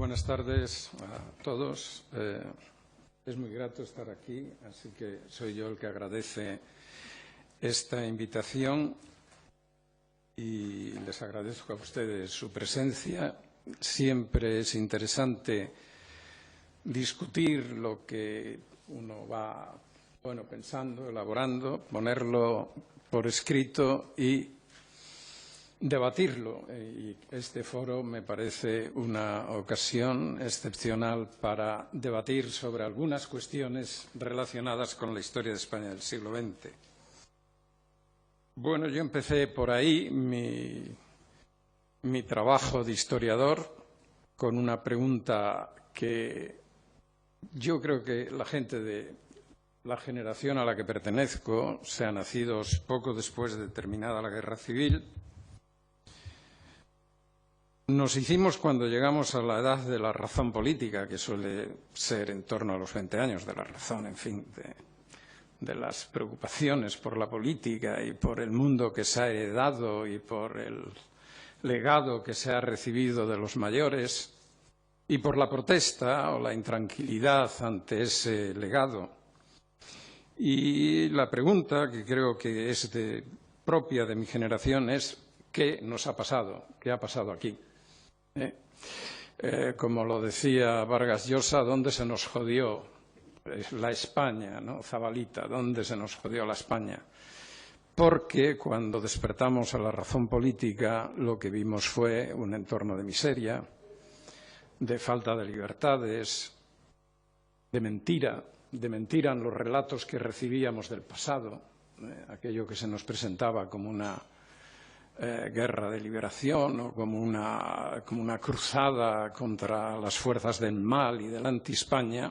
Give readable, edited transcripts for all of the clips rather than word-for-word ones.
Buenas tardes a todos. Es muy grato estar aquí, así que soy yo el que agradece esta invitación y les agradezco a ustedes su presencia. Siempre es interesante discutir lo que uno va pensando, elaborando, ponerlo por escrito y debatirlo. Y este foro me parece una ocasión excepcional para debatir sobre algunas cuestiones relacionadas con la historia de España del siglo XX. Bueno, yo empecé por ahí mi trabajo de historiador con una pregunta que yo creo que la gente de la generación a la que pertenezco, sea nacidos poco después de terminada la Guerra Civil, nos hicimos cuando llegamos a la edad de la razón política, que suele ser en torno a los 20 años de la razón, en fin, de las preocupaciones por la política y por el mundo que se ha heredado y por el legado que se ha recibido de los mayores y por la protesta o la intranquilidad ante ese legado. Y la pregunta, que creo que es propia de mi generación, es ¿qué nos ha pasado? ¿Qué ha pasado aquí? Como lo decía Vargas Llosa, ¿dónde se nos jodió la España, ¿no? Zabalita, ¿dónde se nos jodió la España? Porque cuando despertamos a la razón política lo que vimos fue un entorno de miseria, de falta de libertades, de mentira en los relatos que recibíamos del pasado, aquello que se nos presentaba como una guerra de liberación o como una cruzada contra las fuerzas del mal y del anti-España,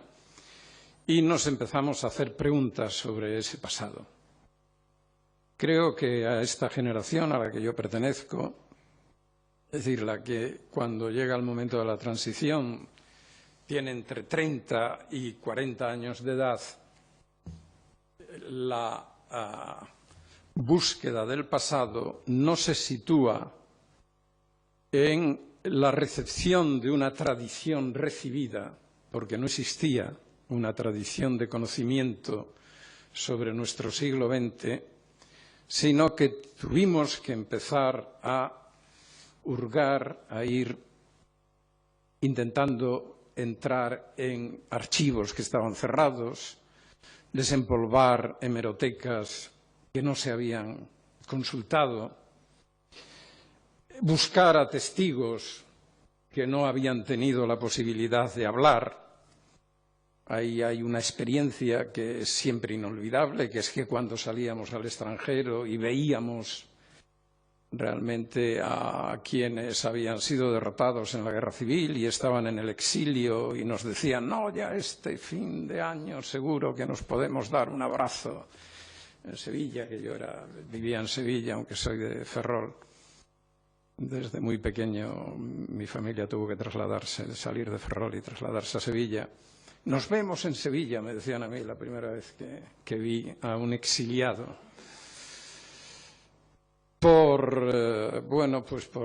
y nos empezamos a hacer preguntas sobre ese pasado. Creo que a esta generación a la que yo pertenezco, es decir, la que cuando llega el momento de la transición tiene entre 30 y 40 años de edad, la búsqueda del pasado no se sitúa en la recepción de una tradición recibida, porque no existía una tradición de conocimiento sobre nuestro siglo XX, sino que tuvimos que empezar a hurgar, a ir intentando entrar en archivos que estaban cerrados, desempolvar hemerotecas que no se habían consultado, buscar a testigos que no habían tenido la posibilidad de hablar. Ahí hay una experiencia que es siempre inolvidable, que es que cuando salíamos al extranjero y veíamos realmente a quienes habían sido derrotados en la Guerra Civil y estaban en el exilio y nos decían, no, ya este fin de año seguro que nos podemos dar un abrazo. En Sevilla, que yo vivía en Sevilla, aunque soy de Ferrol. Desde muy pequeño mi familia tuvo que salir de Ferrol y trasladarse a Sevilla. Nos vemos en Sevilla, me decían a mí la primera vez que vi a un exiliado. Por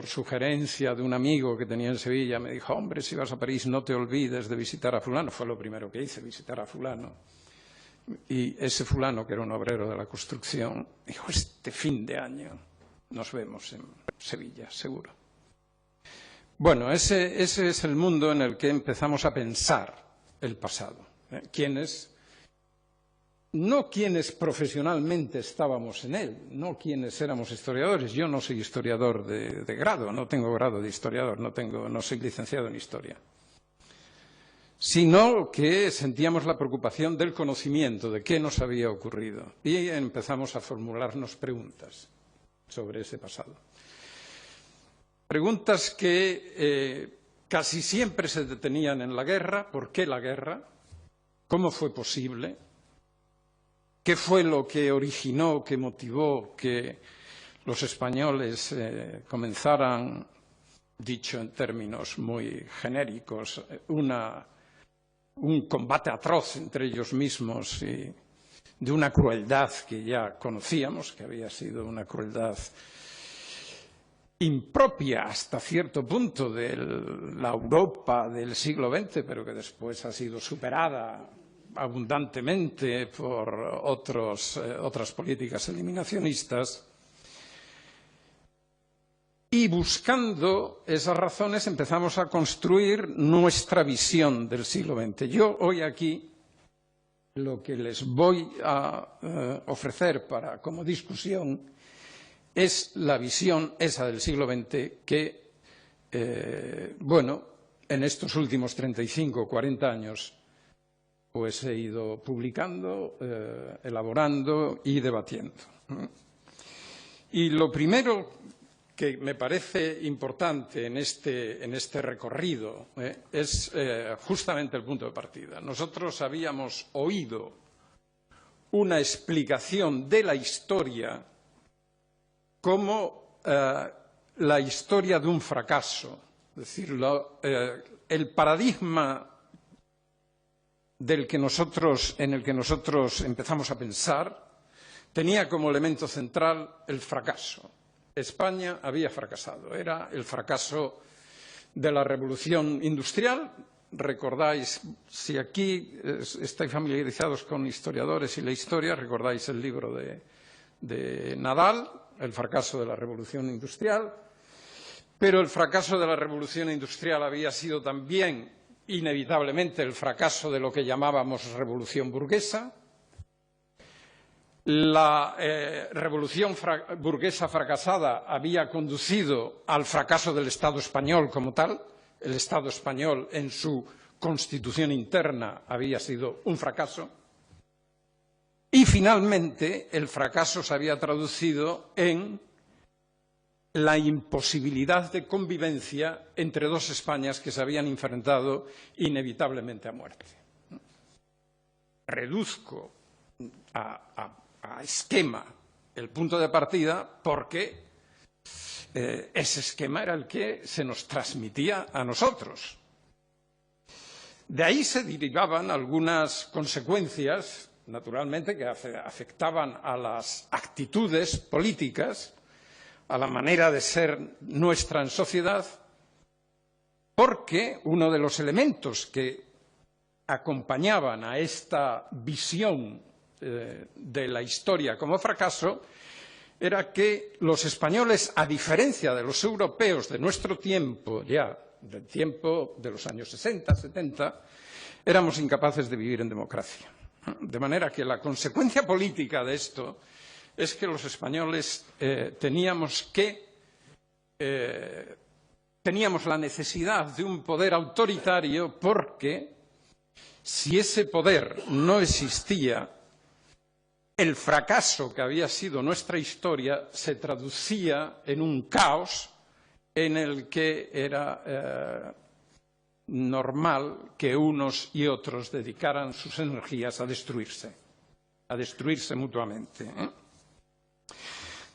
sugerencia de un amigo que tenía en Sevilla, me dijo, hombre, si vas a París no te olvides de visitar a fulano. Fue lo primero que hice, visitar a fulano. Y ese fulano, que era un obrero de la construcción, dijo, este fin de año nos vemos en Sevilla, seguro. Bueno, ese es el mundo en el que empezamos a pensar el pasado. No quienes profesionalmente estábamos en él, no quienes éramos historiadores. Yo no soy historiador de grado, no tengo grado de historiador, no soy licenciado en historia. Sino que sentíamos la preocupación del conocimiento, de qué nos había ocurrido. Y empezamos a formularnos preguntas sobre ese pasado. Preguntas que casi siempre se detenían en la guerra. ¿Por qué la guerra? ¿Cómo fue posible? ¿Qué fue lo que originó, que motivó que los españoles comenzaran, dicho en términos muy genéricos, un combate atroz entre ellos mismos y de una crueldad que ya conocíamos, que había sido una crueldad impropia hasta cierto punto de la Europa del siglo XX, pero que después ha sido superada abundantemente por otras políticas eliminacionistas. Y buscando esas razones empezamos a construir nuestra visión del siglo XX. Yo hoy aquí lo que les voy a ofrecer como discusión es la visión esa del siglo XX que, bueno, en estos últimos 35 o 40 años pues he ido publicando, elaborando y debatiendo. Y lo primero que me parece importante en este recorrido es justamente el punto de partida. Nosotros habíamos oído una explicación de la historia como la historia de un fracaso. Es decir, el paradigma en el que nosotros empezamos a pensar tenía como elemento central el fracaso. España había fracasado. Era el fracaso de la revolución industrial. Recordáis, si aquí estáis familiarizados con historiadores y la historia, recordáis el libro de Nadal, el fracaso de la revolución industrial, pero el fracaso de la revolución industrial había sido también inevitablemente el fracaso de lo que llamábamos revolución burguesa. La revolución burguesa fracasada había conducido al fracaso del Estado español como tal. El Estado español en su constitución interna había sido un fracaso. Y finalmente el fracaso se había traducido en la imposibilidad de convivencia entre dos Españas que se habían enfrentado inevitablemente a muerte. Reduzco a esquema el punto de partida porque ese esquema era el que se nos transmitía a nosotros. De ahí se derivaban algunas consecuencias, naturalmente, que afectaban a las actitudes políticas, a la manera de ser nuestra en sociedad, porque uno de los elementos que acompañaban a esta visión de la historia como fracaso era que los españoles, a diferencia de los europeos de nuestro tiempo, ya del tiempo de los años 60, 70, éramos incapaces de vivir en democracia. De manera que la consecuencia política de esto es que los españoles teníamos la necesidad de un poder autoritario porque si ese poder no existía, el fracaso que había sido nuestra historia se traducía en un caos en el que era normal que unos y otros dedicaran sus energías a destruirse mutuamente.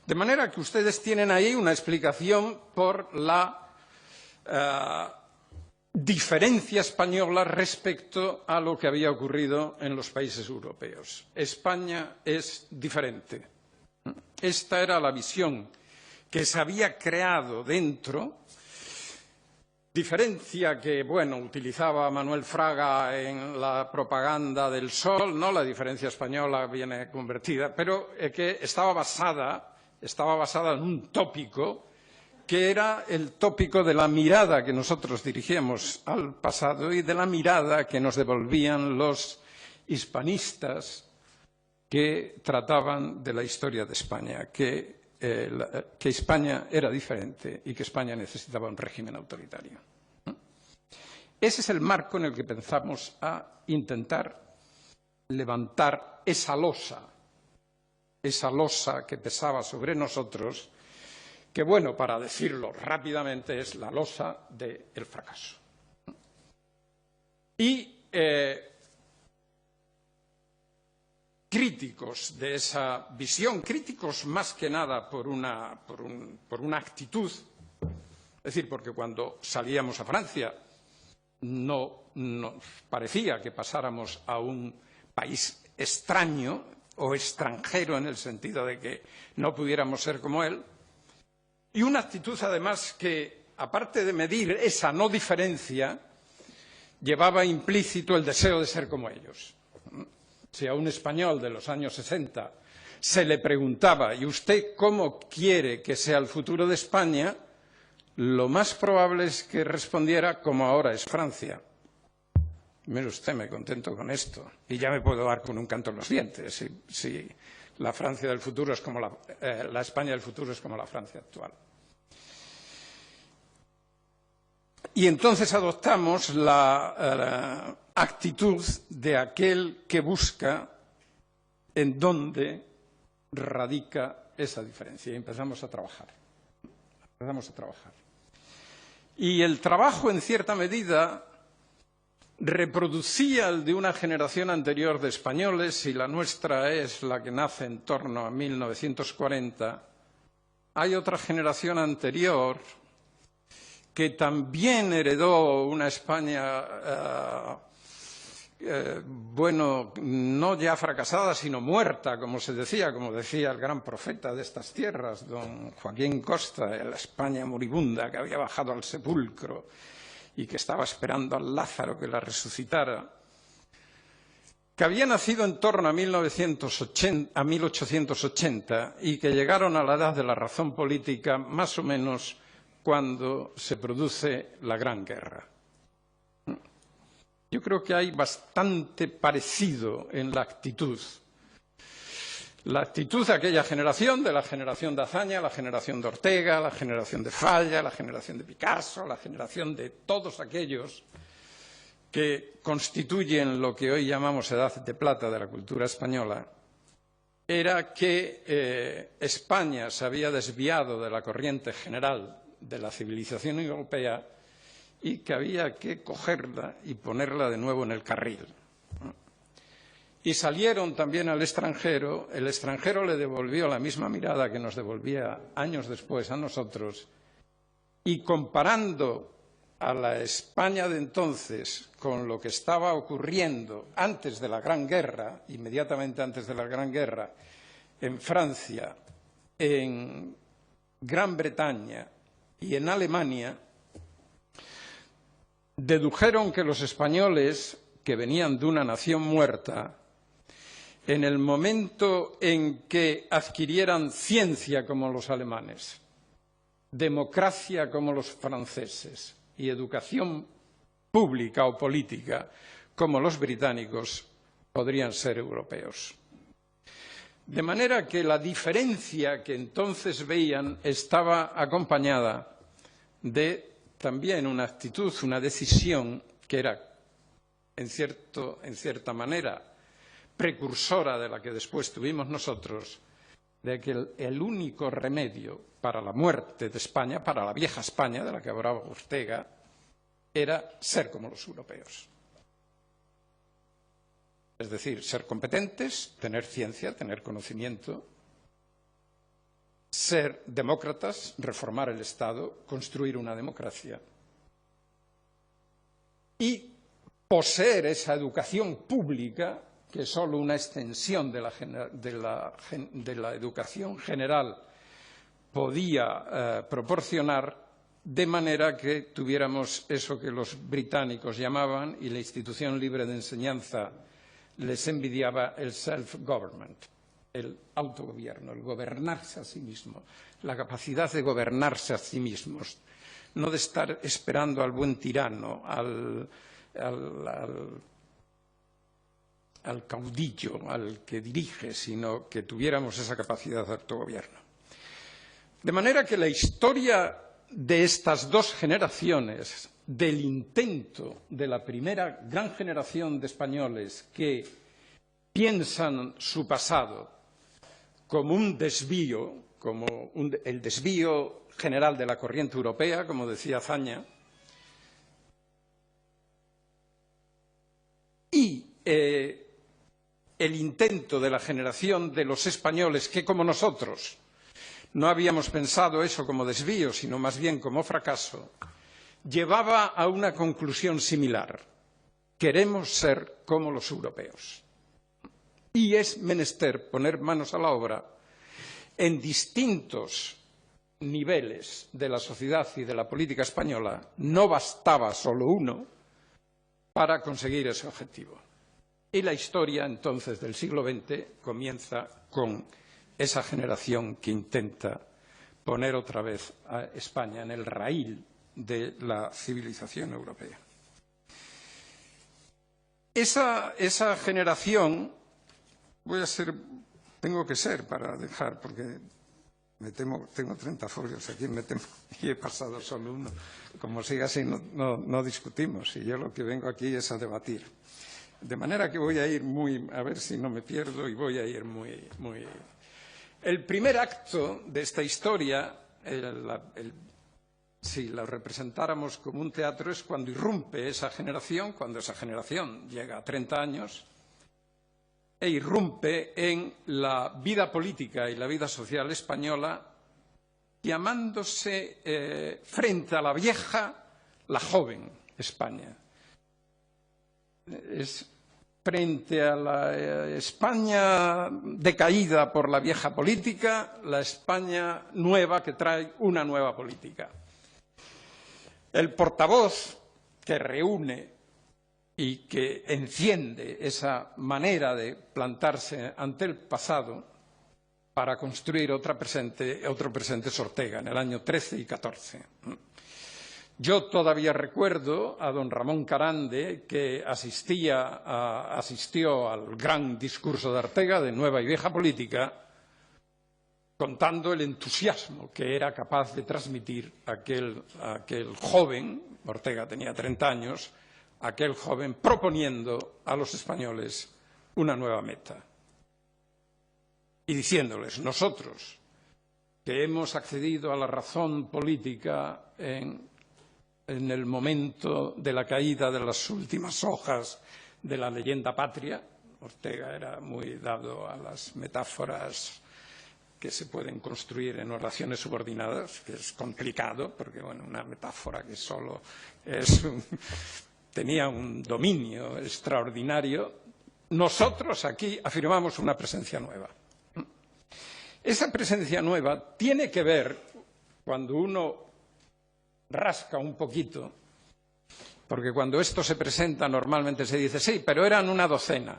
De manera que ustedes tienen ahí una explicación por la diferencia española respecto a lo que había ocurrido en los países europeos. España es diferente. Esta era la visión que se había creado dentro, diferencia que, bueno, utilizaba Manuel Fraga en la propaganda del Sol, ¿no? La diferencia española viene convertida, pero que estaba basada en un tópico que era el tópico de la mirada que nosotros dirigíamos al pasado y de la mirada que nos devolvían los hispanistas que trataban de la historia de España, que España era diferente y que España necesitaba un régimen autoritario. Ese es el marco en el que pensamos a intentar levantar esa losa que pesaba sobre nosotros, que, bueno, para decirlo rápidamente, es la losa del fracaso. Y críticos de esa visión, críticos más que nada por una actitud, es decir, porque cuando salíamos a Francia no nos parecía que pasáramos a un país extraño o extranjero en el sentido de que no pudiéramos ser como él. Y una actitud, además, que, aparte de medir esa no diferencia, llevaba implícito el deseo de ser como ellos. Si a un español de los años 60 se le preguntaba, ¿y usted cómo quiere que sea el futuro de España?, lo más probable es que respondiera como ahora es Francia. Mire usted, me contento con esto. Y ya me puedo dar con un canto en los dientes si la Francia del futuro es como la España del futuro es como la Francia actual. Y entonces adoptamos la actitud de aquel que busca en dónde radica esa diferencia. Y empezamos a trabajar. Y el trabajo, en cierta medida, reproducía el de una generación anterior de españoles, y la nuestra es la que nace en torno a 1940. Hay otra generación anterior que también heredó una España, bueno, no ya fracasada, sino muerta, como decía el gran profeta de estas tierras, don Joaquín Costa, la España moribunda que había bajado al sepulcro y que estaba esperando al Lázaro que la resucitara, que había nacido en torno a 1880 y que llegaron a la edad de la razón política más o menos cuando se produce la Gran Guerra. Yo creo que hay bastante parecido en la actitud. La actitud de aquella generación, de la generación de Azaña, la generación de Ortega, la generación de Falla, la generación de Picasso, la generación de todos aquellos que constituyen lo que hoy llamamos Edad de Plata de la cultura española, era que España se había desviado de la corriente general de la civilización europea y que había que cogerla y ponerla de nuevo en el carril. Y salieron también al extranjero. El extranjero le devolvió la misma mirada que nos devolvía años después a nosotros, y comparando a la España de entonces con lo que estaba ocurriendo antes de la Gran Guerra, inmediatamente antes de la Gran Guerra, en Francia, en Gran Bretaña y en Alemania, dedujeron que los españoles, que venían de una nación muerta, en el momento en que adquirieran ciencia como los alemanes, democracia como los franceses y educación pública o política como los británicos, podrían ser europeos. De manera que la diferencia que entonces veían estaba acompañada de también una actitud, una decisión que era, en cierta manera, precursora de la que después tuvimos nosotros, de que el único remedio para la muerte de España, para la vieja España de la que hablaba Ortega, era ser como los europeos. Es decir, ser competentes, tener ciencia, tener conocimiento, ser demócratas, reformar el Estado, construir una democracia y poseer esa educación pública que es solo una extensión de la educación general podía proporcionar, de manera que tuviéramos eso que los británicos llamaban, y la institución libre de enseñanza les envidiaba, el self-government, el autogobierno, el gobernarse a sí mismo, la capacidad de gobernarse a sí mismos, no de estar esperando al buen tirano, al caudillo, al que dirige, sino que tuviéramos esa capacidad de autogobierno. De manera que la historia de estas dos generaciones, del intento de la primera gran generación de españoles que piensan su pasado como un desvío, como el desvío general de la corriente europea, como decía Azaña, y el intento de la generación de los españoles que, como nosotros, no habíamos pensado eso como desvío, sino más bien como fracaso, llevaba a una conclusión similar. Queremos ser como los europeos. Y es menester poner manos a la obra en distintos niveles de la sociedad y de la política española no bastaba solo uno para conseguir ese objetivo. Y la historia, entonces, del siglo XX comienza con esa generación que intenta poner otra vez a España en el raíl de la civilización europea. Esa generación, tengo que ser para dejar, porque me temo, tengo 30 folios aquí, me temo, y he pasado solo uno. Como siga así, no discutimos, y yo lo que vengo aquí es a debatir. De manera que voy a ir a ver si no me pierdo, y voy a ir muy. El primer acto de esta historia, si la representáramos como un teatro, es cuando irrumpe esa generación, cuando esa generación llega a 30 años, e irrumpe en la vida política y la vida social española, llamándose frente a la vieja, la joven España. Es frente a la España decaída por la vieja política, la España nueva que trae una nueva política. El portavoz que reúne y que enciende esa manera de plantarse ante el pasado para construir otro presente es Ortega, en el año 13 y 14. Yo todavía recuerdo a don Ramón Carande, que asistió al gran discurso de Ortega de Nueva y Vieja Política, contando el entusiasmo que era capaz de transmitir aquel joven, Ortega tenía 30 años, aquel joven proponiendo a los españoles una nueva meta. Y diciéndoles, nosotros, que hemos accedido a la razón política en el momento de la caída de las últimas hojas de la leyenda patria, Ortega era muy dado a las metáforas que se pueden construir en oraciones subordinadas, que es complicado, porque bueno, una metáfora que solo tenía un dominio extraordinario. Nosotros aquí afirmamos una presencia nueva. Esa presencia nueva tiene que ver, cuando uno rasca un poquito, porque cuando esto se presenta normalmente se dice, sí, pero eran una docena.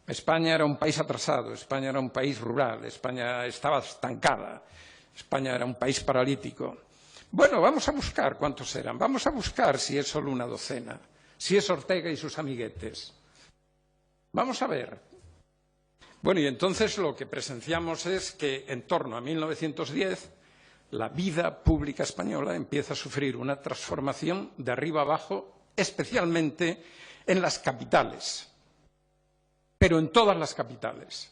España era un país atrasado, España era un país rural, España estaba estancada, España era un país paralítico. Bueno, vamos a buscar cuántos eran, vamos a buscar si es solo una docena, si es Ortega y sus amiguetes. Vamos a ver. Bueno, y entonces lo que presenciamos es que en torno a 1910 la vida pública española empieza a sufrir una transformación de arriba abajo, especialmente en las capitales, pero en todas las capitales.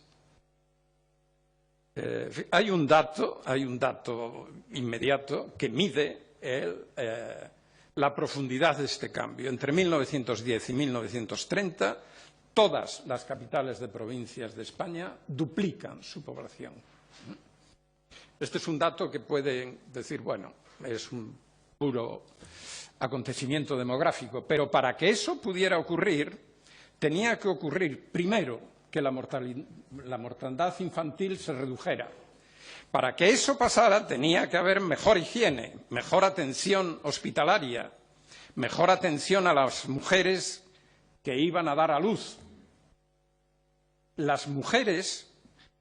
Hay un dato inmediato que mide la profundidad de este cambio. Entre 1910 y 1930, todas las capitales de provincias de España duplican su población. Este es un dato que pueden decir, bueno, es un puro acontecimiento demográfico, pero para que eso pudiera ocurrir, tenía que ocurrir primero que la mortandad infantil se redujera. Para que eso pasara, tenía que haber mejor higiene, mejor atención hospitalaria, mejor atención a las mujeres que iban a dar a luz. Las mujeres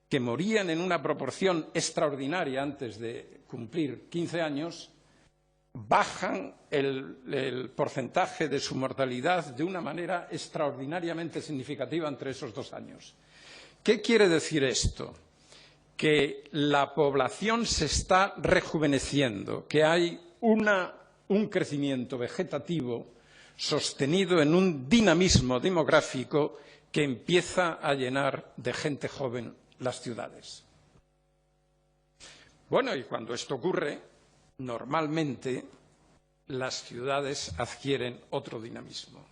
que morían en una proporción extraordinaria antes de cumplir 15 años, bajan el porcentaje de su mortalidad de una manera extraordinariamente significativa entre esos 2 años. ¿Qué quiere decir esto? Que la población se está rejuveneciendo, que hay un crecimiento vegetativo sostenido en un dinamismo demográfico que empieza a llenar de gente joven las ciudades. Bueno, y cuando esto ocurre, normalmente las ciudades adquieren otro dinamismo.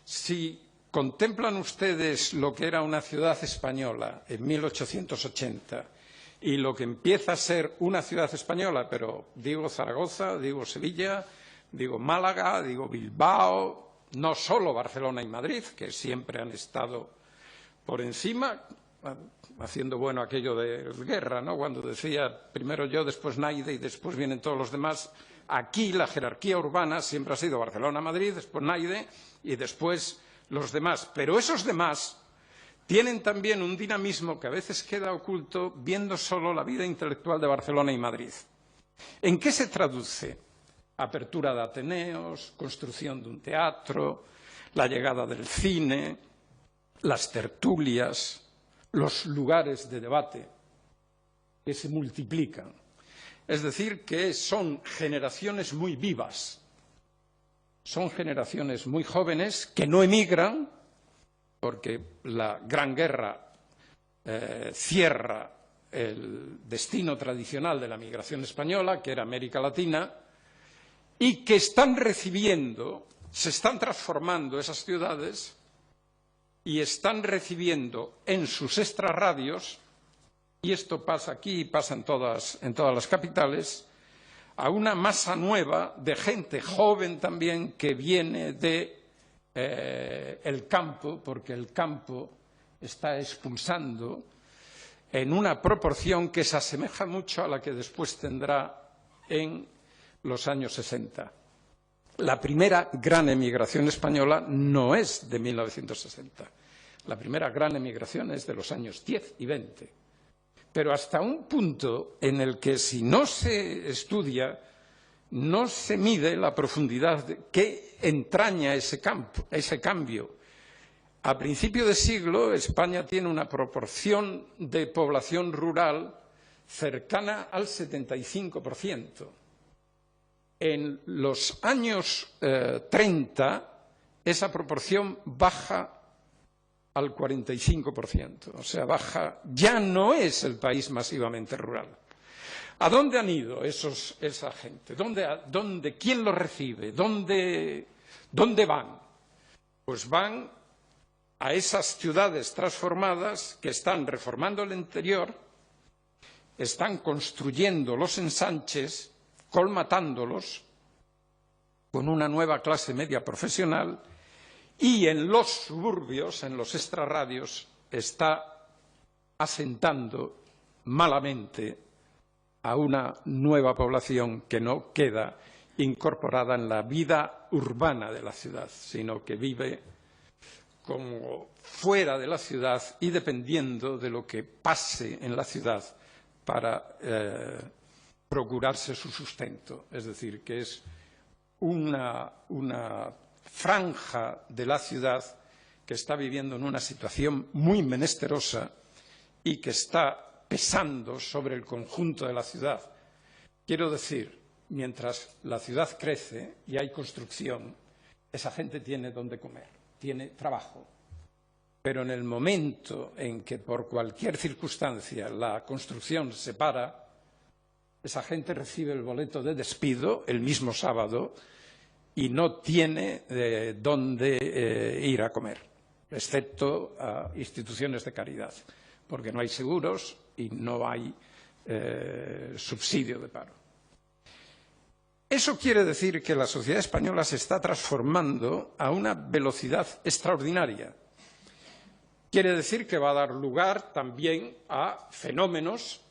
Si contemplan ustedes lo que era una ciudad española en 1880 y lo que empieza a ser una ciudad española, pero digo Zaragoza, digo Sevilla, digo Málaga, digo Bilbao, no solo Barcelona y Madrid, que siempre han estado por encima, haciendo bueno aquello de Guerra, ¿no? Cuando decía primero yo, después Naide y después vienen todos los demás. Aquí la jerarquía urbana siempre ha sido Barcelona-Madrid, después Naide y después los demás. Pero esos demás tienen también un dinamismo que a veces queda oculto viendo solo la vida intelectual de Barcelona y Madrid. ¿En qué se traduce? Apertura de ateneos, construcción de un teatro, la llegada del cine, las tertulias, los lugares de debate que se multiplican. Es decir, que son generaciones muy vivas, son generaciones muy jóvenes que no emigran, porque la Gran Guerra cierra el destino tradicional de la migración española, que era América Latina, y que están recibiendo, se están transformando esas ciudades y están recibiendo en sus extrarradios, y esto pasa aquí y pasa en todas las capitales, a una masa nueva de gente joven también que viene de el campo, porque el campo está expulsando en una proporción que se asemeja mucho a la que después tendrá en los años 60. La primera gran emigración española no es de 1960. La primera gran emigración es de los años 10 y 20. Pero hasta un punto en el que si no se estudia, no se mide la profundidad que entraña ese cambio. A principio de siglo, España tiene una proporción de población rural cercana al 75%. En los años 30, esa proporción baja al 45%. O sea, baja, ya no es el país masivamente rural. ¿A dónde han ido esa gente? ¿Quién los recibe? ¿Dónde van? Pues van a esas ciudades transformadas que están reformando el interior, están construyendo los ensanches, colmatándolos con una nueva clase media profesional, y en los suburbios, en los extrarradios, está asentando malamente a una nueva población que no queda incorporada en la vida urbana de la ciudad, sino que vive como fuera de la ciudad y dependiendo de lo que pase en la ciudad para procurarse su sustento. Es decir, que es una franja de la ciudad que está viviendo en una situación muy menesterosa y que está pesando sobre el conjunto de la ciudad. Quiero decir, mientras la ciudad crece y hay construcción, esa gente tiene dónde comer, tiene trabajo. Pero en el momento en que por cualquier circunstancia la construcción se para, esa gente recibe el boleto de despido el mismo sábado y no tiene dónde ir a comer, excepto a instituciones de caridad, porque no hay seguros y no hay subsidio de paro. Eso quiere decir que la sociedad española se está transformando a una velocidad extraordinaria. Quiere decir que va a dar lugar también a fenómenos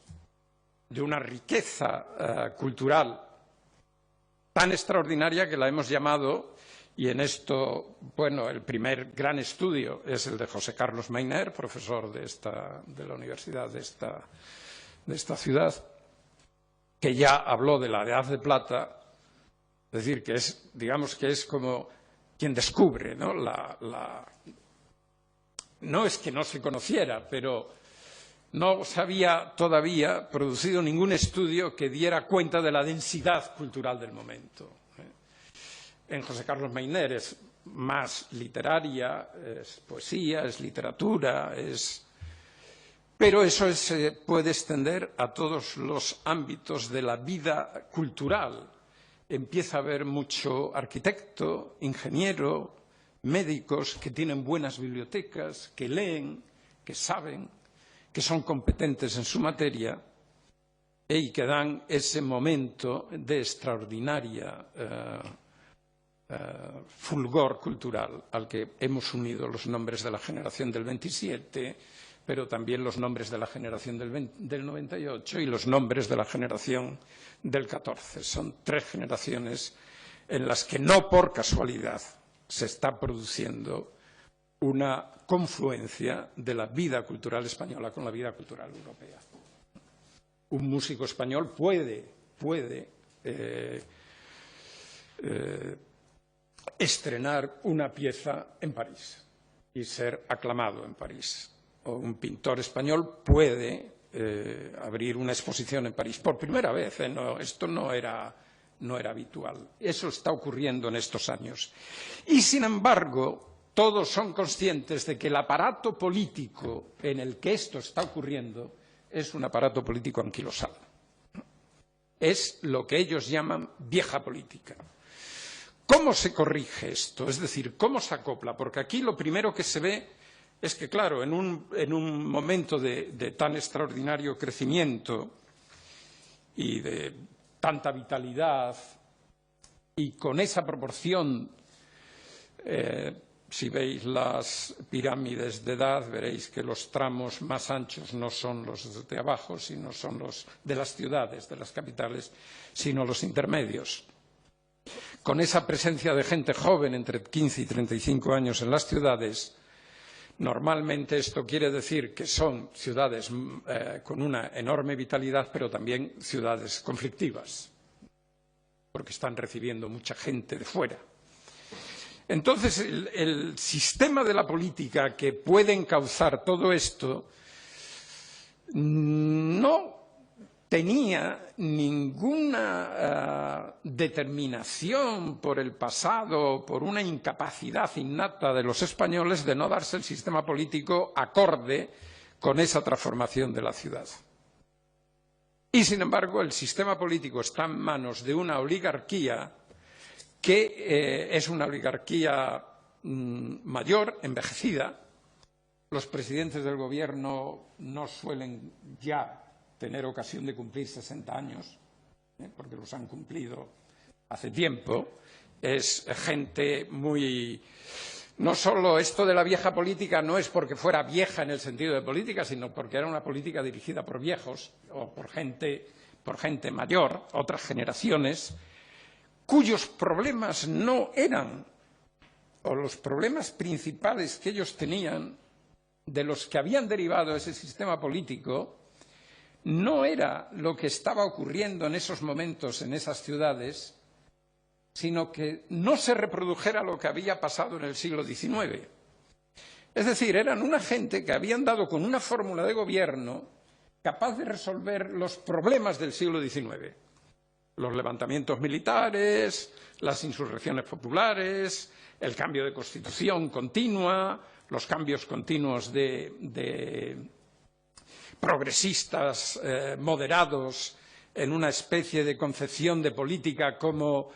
de una riqueza cultural tan extraordinaria que la hemos llamado, y en esto, bueno, el primer gran estudio es el de José Carlos Mayner, profesor de la universidad de esta ciudad, que ya habló de la Edad de Plata, es decir, que es, digamos que es como quien descubre, ¿no? No es que no se conociera, pero no se había todavía producido ningún estudio que diera cuenta de la densidad cultural del momento. En José Carlos Mayner es más literaria, es poesía, es literatura, pero eso se puede extender a todos los ámbitos de la vida cultural. Empieza a haber mucho arquitecto, ingeniero, médicos que tienen buenas bibliotecas, que leen, que saben, que son competentes en su materia y que dan ese momento de extraordinaria fulgor cultural al que hemos unido los nombres de la generación del 27, pero también los nombres de la generación del 98 y los nombres de la generación del 14. Son 3 generaciones en las que no por casualidad se está produciendo una confluencia de la vida cultural española con la vida cultural europea. Un músico español puede estrenar una pieza en París y ser aclamado en París. O un pintor español puede abrir una exposición en París por primera vez. Esto no era habitual. Eso está ocurriendo en estos años. Y, sin embargo, todos son conscientes de que el aparato político en el que esto está ocurriendo es un aparato político anquilosado. Es lo que ellos llaman vieja política. ¿Cómo se corrige esto? Es decir, ¿cómo se acopla? Porque aquí lo primero que se ve es que, claro, en un momento de tan extraordinario crecimiento y de tanta vitalidad y con esa proporción, si veis las pirámides de edad, veréis que los tramos más anchos no son los de abajo, sino son los de las ciudades, de las capitales, sino los intermedios. Con esa presencia de gente joven entre 15 y 35 años en las ciudades, normalmente esto quiere decir que son ciudades con una enorme vitalidad, pero también ciudades conflictivas, porque están recibiendo mucha gente de fuera. Entonces, el sistema de la política que puede encauzar todo esto no tenía ninguna determinación por el pasado, por una incapacidad innata de los españoles de no darse el sistema político acorde con esa transformación de la ciudad. Y, sin embargo, el sistema político está en manos de una oligarquía que es una oligarquía mayor, envejecida. Los presidentes del gobierno no suelen ya tener ocasión de cumplir 60 años, porque los han cumplido hace tiempo. Es gente muy... No solo esto de la vieja política no es porque fuera vieja en el sentido de política, sino porque era una política dirigida por viejos o por gente mayor, otras generaciones, cuyos problemas no eran, o los problemas principales que ellos tenían, de los que habían derivado ese sistema político, no era lo que estaba ocurriendo en esos momentos en esas ciudades, sino que no se reprodujera lo que había pasado en el siglo XIX. Es decir, eran una gente que habían dado con una fórmula de gobierno capaz de resolver los problemas del siglo XIX. Los levantamientos militares, las insurrecciones populares, el cambio de constitución continua, los cambios continuos de progresistas moderados en una especie de concepción de política como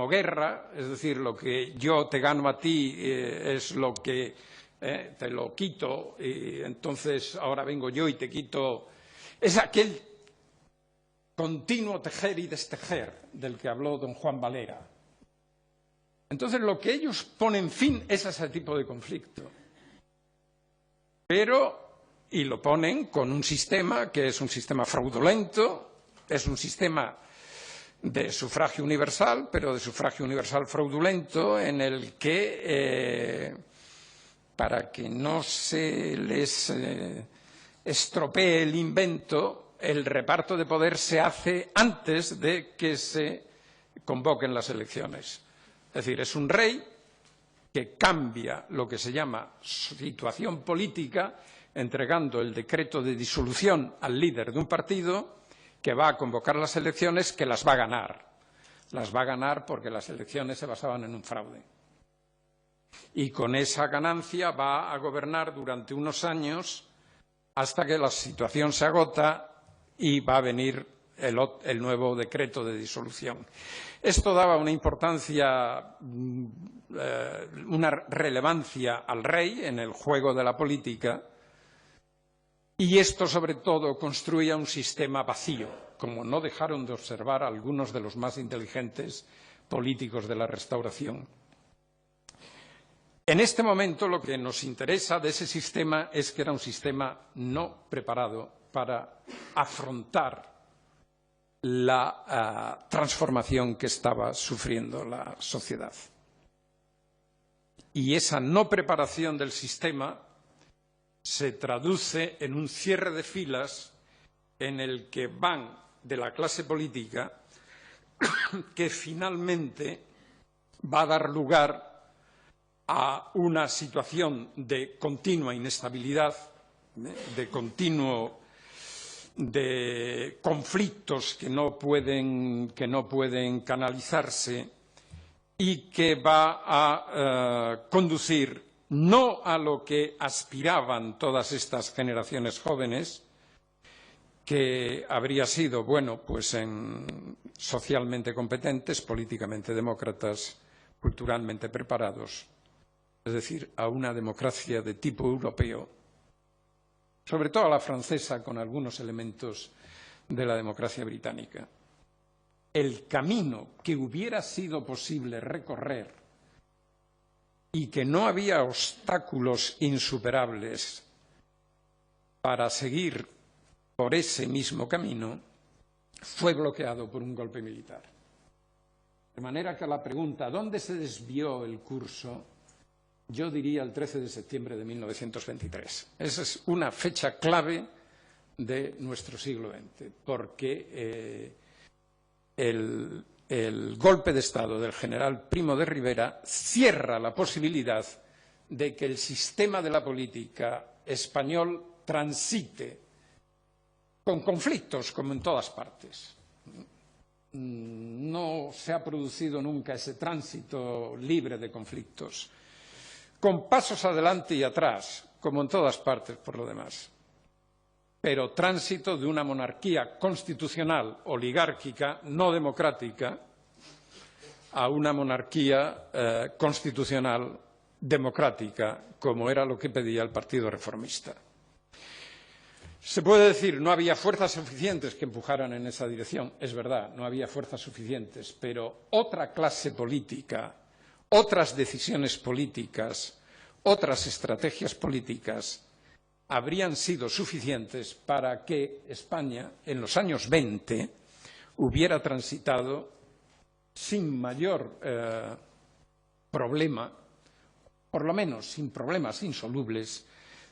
guerra, es decir, lo que yo te gano a ti es lo que te lo quito y entonces ahora vengo yo y te quito. Es aquel continuo tejer y destejer del que habló don Juan Valera. Entonces lo que ellos ponen fin es a ese tipo de conflicto. Y lo ponen con un sistema que es un sistema fraudulento, es un sistema de sufragio universal, pero de sufragio universal fraudulento, en el que, para que no se les estropee el invento, el reparto de poder se hace antes de que se convoquen las elecciones. Es decir, es un rey que cambia lo que se llama situación política, entregando el decreto de disolución al líder de un partido que va a convocar las elecciones, que las va a ganar. Las va a ganar porque las elecciones se basaban en un fraude. Y con esa ganancia va a gobernar durante unos años hasta que la situación se agota y va a venir el nuevo decreto de disolución. Esto daba una importancia, una relevancia al rey en el juego de la política, y esto, sobre todo, construía un sistema vacío, como no dejaron de observar algunos de los más inteligentes políticos de la Restauración. En este momento lo que nos interesa de ese sistema es que era un sistema no preparado para afrontar la transformación que estaba sufriendo la sociedad. Y esa no preparación del sistema se traduce en un cierre de filas en el que van de la clase política que finalmente va a dar lugar a una situación de continua inestabilidad, de conflictos que no pueden canalizarse y que va a conducir no a lo que aspiraban todas estas generaciones jóvenes, que habría sido, bueno, pues socialmente competentes, políticamente demócratas, culturalmente preparados, es decir, a una democracia de tipo europeo, sobre todo a la francesa, con algunos elementos de la democracia británica. El camino que hubiera sido posible recorrer y que no había obstáculos insuperables para seguir por ese mismo camino, fue bloqueado por un golpe militar. De manera que la pregunta, ¿dónde se desvió el curso?, yo diría el 13 de septiembre de 1923. Esa es una fecha clave de nuestro siglo XX, porque el golpe de Estado del general Primo de Rivera cierra la posibilidad de que el sistema de la política español transite con conflictos, como en todas partes. No se ha producido nunca ese tránsito libre de conflictos, con pasos adelante y atrás, como en todas partes por lo demás, pero tránsito de una monarquía constitucional oligárquica, no democrática, a una monarquía constitucional democrática, como era lo que pedía el Partido Reformista. Se puede decir, no había fuerzas suficientes que empujaran en esa dirección. Es verdad, no había fuerzas suficientes, pero otra clase política, otras decisiones políticas, otras estrategias políticas habrían sido suficientes para que España, en los años 20, hubiera transitado sin mayor problema, por lo menos sin problemas insolubles,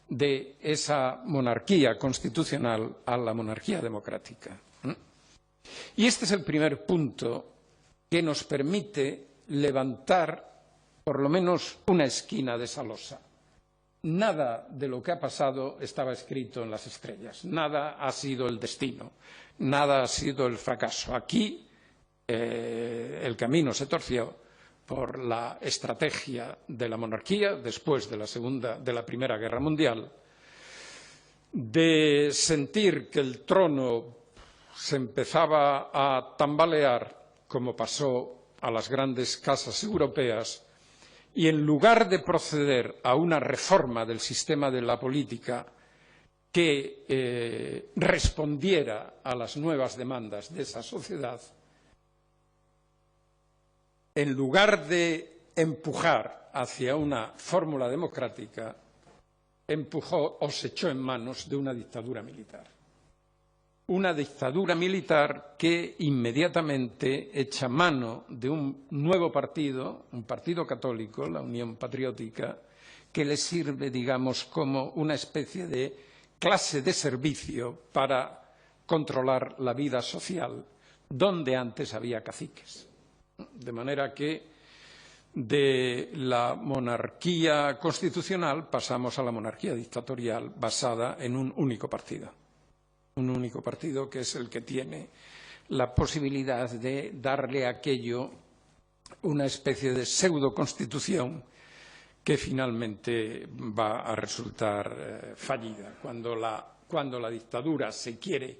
de esa monarquía constitucional a la monarquía democrática. Y este es el primer punto que nos permite levantar por lo menos una esquina de esa losa. Nada de lo que ha pasado estaba escrito en las estrellas, nada ha sido el destino, nada ha sido el fracaso. Aquí el camino se torció por la estrategia de la monarquía después de la Primera Guerra Mundial, de sentir que el trono se empezaba a tambalear, como pasó a las grandes casas europeas, y en lugar de proceder a una reforma del sistema de la política que respondiera a las nuevas demandas de esa sociedad, en lugar de empujar hacia una fórmula democrática, empujó o se echó en manos de una dictadura militar. Una dictadura militar que inmediatamente echa mano de un nuevo partido, un partido católico, la Unión Patriótica, que le sirve, digamos, como una especie de clase de servicio para controlar la vida social, donde antes había caciques. De manera que de la monarquía constitucional pasamos a la monarquía dictatorial basada en un único partido. Un único partido que es el que tiene la posibilidad de darle a aquello una especie de pseudo-constitución que finalmente va a resultar fallida. Cuando la dictadura se quiere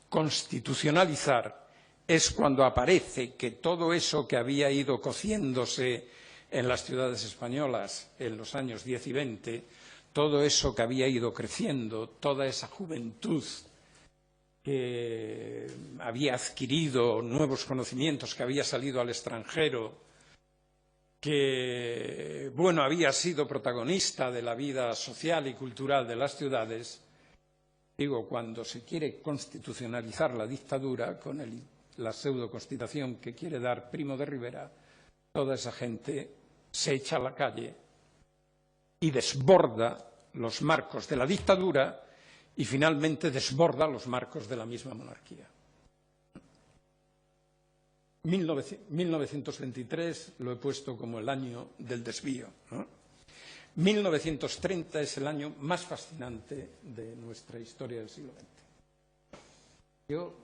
constitucionalizar es cuando aparece que todo eso que había ido cociéndose en las ciudades españolas en los años 10 y 20, todo eso que había ido creciendo, toda esa juventud que había adquirido nuevos conocimientos, que había salido al extranjero, que había sido protagonista de la vida social y cultural de las ciudades, digo, cuando se quiere constitucionalizar la dictadura con la pseudo-constitución que quiere dar Primo de Rivera, toda esa gente se echa a la calle y desborda los marcos de la dictadura y finalmente desborda los marcos de la misma monarquía. 1923 lo he puesto como el año del desvío, ¿no? 1930 es el año más fascinante de nuestra historia del siglo XX. Yo,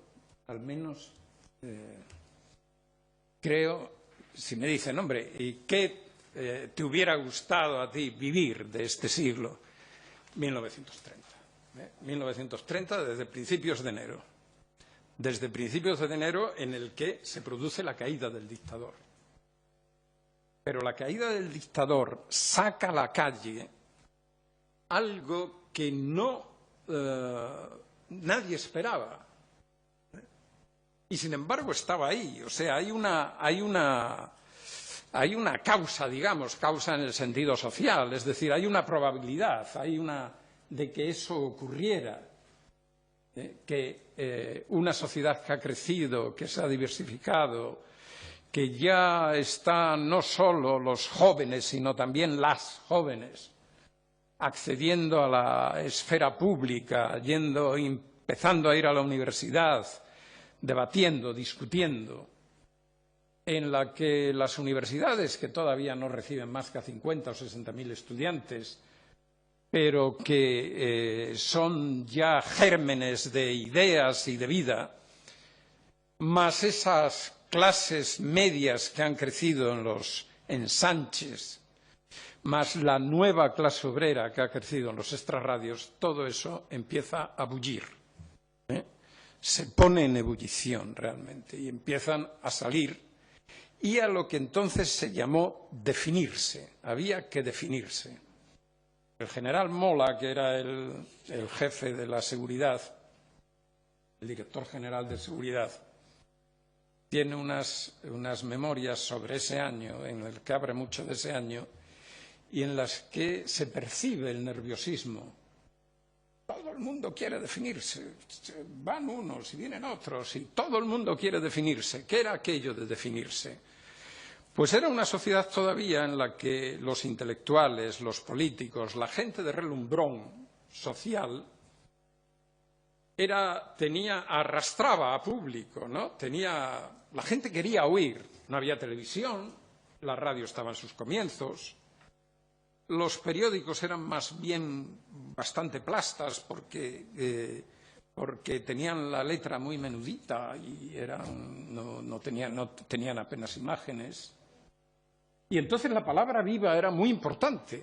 al menos, creo, si me dicen, hombre, ¿y qué te hubiera gustado a ti vivir de este siglo? 1930. 1930 desde principios de enero. Desde principios de enero en el que se produce la caída del dictador. Pero la caída del dictador saca a la calle algo que nadie esperaba. Y sin embargo estaba ahí. O sea, hay una causa, digamos, causa en el sentido social. Es decir, hay una probabilidad, de que eso ocurriera. Que una sociedad que ha crecido, que se ha diversificado, que ya están no solo los jóvenes, sino también las jóvenes, accediendo a la esfera pública, empezando a ir a la universidad, debatiendo, discutiendo, en la que las universidades, que todavía no reciben más que a 50 o 60.000 estudiantes, pero que son ya gérmenes de ideas y de vida, más esas clases medias que han crecido en los ensanches, más la nueva clase obrera que ha crecido en los extrarradios, todo eso empieza a bullir. Se pone en ebullición realmente y empiezan a salir y a lo que entonces se llamó definirse. Había que definirse. El general Mola, que era el jefe de la seguridad, el director general de seguridad, tiene unas memorias sobre ese año, en el que habla mucho de ese año, y en las que se percibe el nerviosismo. Todo el mundo quiere definirse, van unos y vienen otros, y todo el mundo quiere definirse. ¿Qué era aquello de definirse? Pues era una sociedad todavía en la que los intelectuales, los políticos, la gente de relumbrón social arrastraba a público, ¿no? La gente quería oír. No había televisión, la radio estaba en sus comienzos, los periódicos eran más bien bastante plastas porque tenían la letra muy menudita y no tenían apenas imágenes. Y entonces la palabra viva era muy importante.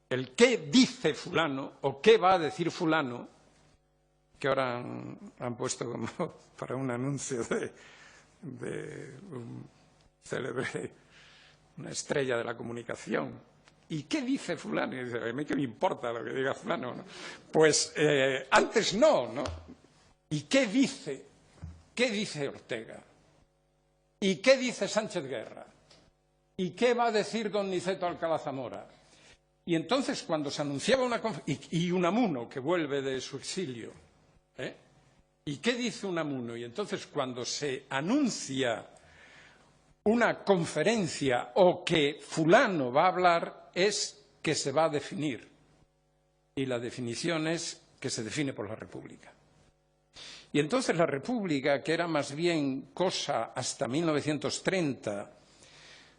El qué dice fulano o qué va a decir fulano, que ahora han puesto como para un anuncio de un célebre, una estrella de la comunicación. ¿Y qué dice fulano? Y dice, a mí qué me importa lo que diga fulano, ¿no? Pues antes no. ¿Y qué dice? ¿Qué dice Ortega? ¿Y qué dice Sánchez Guerra? ¿Y qué va a decir don Niceto Alcalá Zamora? Y entonces cuando se anunciaba y Unamuno, que vuelve de su exilio, ¿y qué dice Unamuno? Y entonces cuando se anuncia una conferencia o que fulano va a hablar, es que se va a definir. Y la definición es que se define por la República. Y entonces la República, que era más bien cosa hasta 1930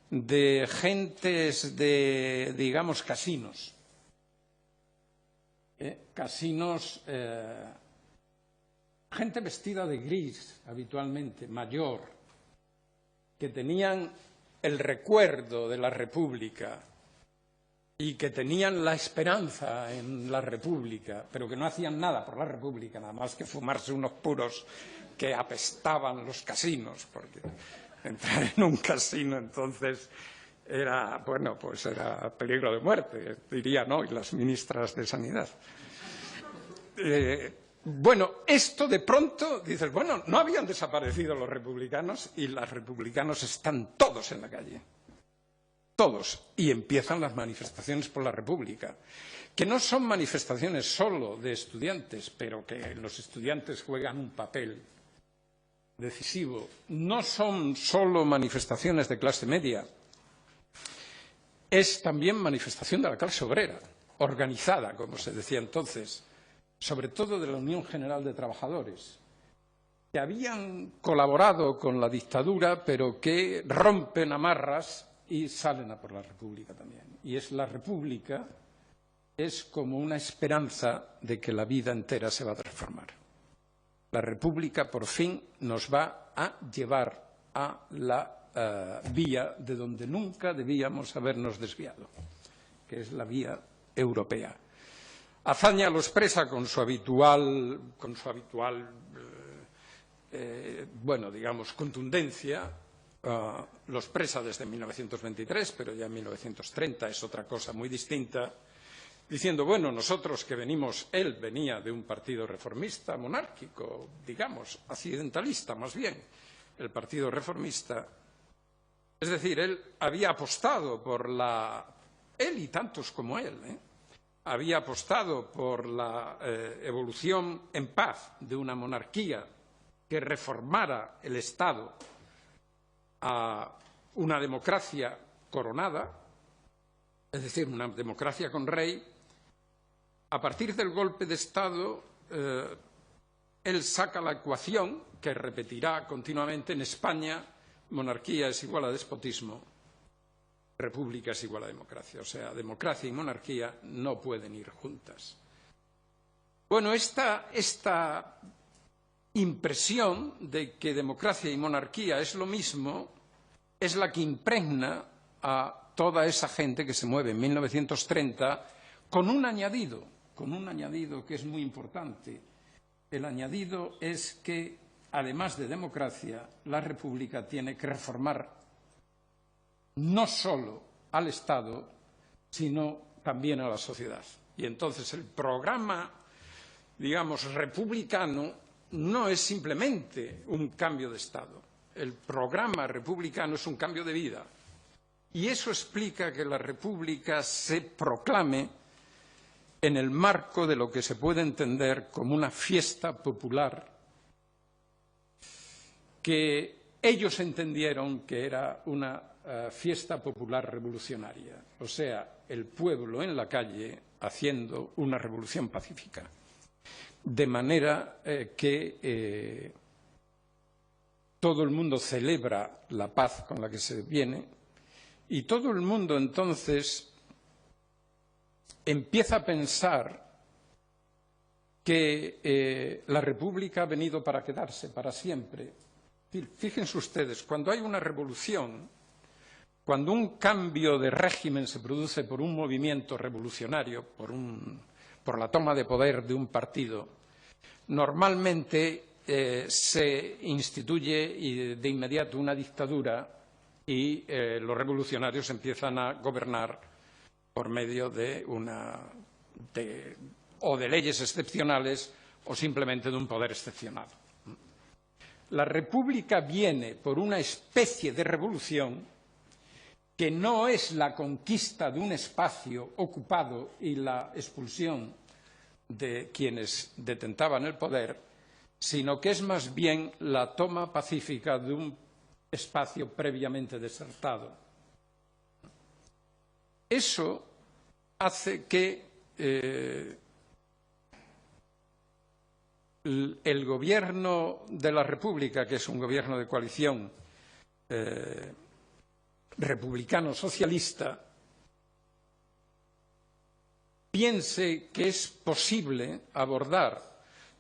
de gentes de, digamos, casinos. Casinos, gente vestida de gris habitualmente, mayor, que tenían el recuerdo de la República y que tenían la esperanza en la República, pero que no hacían nada por la República, nada más que fumarse unos puros que apestaban los casinos, porque entrar en un casino entonces era, bueno, pues era peligro de muerte, dirían hoy las ministras de Sanidad. Bueno, esto de pronto, dices, bueno, no habían desaparecido los republicanos y los republicanos están todos en la calle. todos, y empiezan las manifestaciones por la República, que no son manifestaciones solo de estudiantes, pero que los estudiantes juegan un papel decisivo. No son solo manifestaciones de clase media, es también manifestación de la clase obrera, organizada, como se decía entonces, sobre todo de la Unión General de Trabajadores, que habían colaborado con la dictadura, pero que rompen amarras y salen a por la República también. Y es la República, es como una esperanza de que la vida entera se va a transformar. La República, por fin, nos va a llevar a la vía de donde nunca debíamos habernos desviado, que es la vía europea. Azaña lo expresa con su habitual bueno, digamos, contundencia. Lo expresa desde 1923, pero ya en 1930 es otra cosa muy distinta, diciendo, bueno, nosotros que venimos, él venía de un partido reformista, monárquico, digamos, accidentalista más bien, el partido reformista, es decir, él había apostado por él y tantos como él, había apostado por la evolución en paz de una monarquía que reformara el Estado a una democracia coronada, es decir, una democracia con rey. A partir del golpe de Estado, él saca la ecuación que repetirá continuamente: en España, monarquía es igual a despotismo, república es igual a democracia. O sea, democracia y monarquía no pueden ir juntas. Bueno, esta impresión de que democracia y monarquía es lo mismo es la que impregna a toda esa gente que se mueve en 1930 con un añadido que es muy importante. El añadido es que, además de democracia, la República tiene que reformar no solo al Estado, sino también a la sociedad. Y entonces el programa, digamos, republicano no es simplemente un cambio de Estado. El programa republicano es un cambio de vida. Y eso explica que la República se proclame en el marco de lo que se puede entender como una fiesta popular que ellos entendieron que era una fiesta popular revolucionaria, o sea, el pueblo en la calle haciendo una revolución pacífica. De manera que todo el mundo celebra la paz con la que se viene y todo el mundo entonces empieza a pensar que la República ha venido para quedarse, para siempre. Fíjense ustedes, cuando hay una revolución, cuando un cambio de régimen se produce por un movimiento revolucionario, por la toma de poder de un partido, normalmente se instituye de inmediato una dictadura y los revolucionarios empiezan a gobernar por medio de leyes excepcionales o simplemente de un poder excepcional. La República viene por una especie de revolución que no es la conquista de un espacio ocupado y la expulsión de quienes detentaban el poder, sino que es más bien la toma pacífica de un espacio previamente desertado. Eso hace que el gobierno de la República, que es un gobierno de coalición republicano-socialista, piense que es posible abordar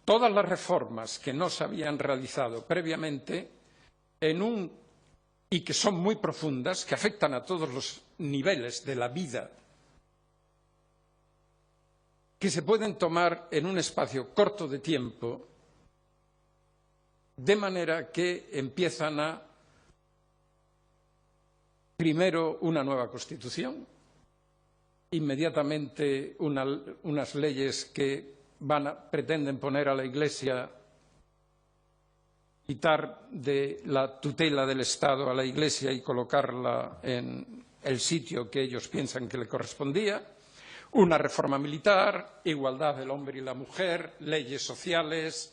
todas las reformas que no se habían realizado previamente y que son muy profundas, que afectan a todos los niveles de la vida, que se pueden tomar en un espacio corto de tiempo, de manera que empiezan primero una nueva Constitución, inmediatamente unas leyes que pretenden poner a la Iglesia, quitar de la tutela del Estado a la Iglesia y colocarla en el sitio que ellos piensan que le correspondía, una reforma militar, igualdad del hombre y la mujer, leyes sociales.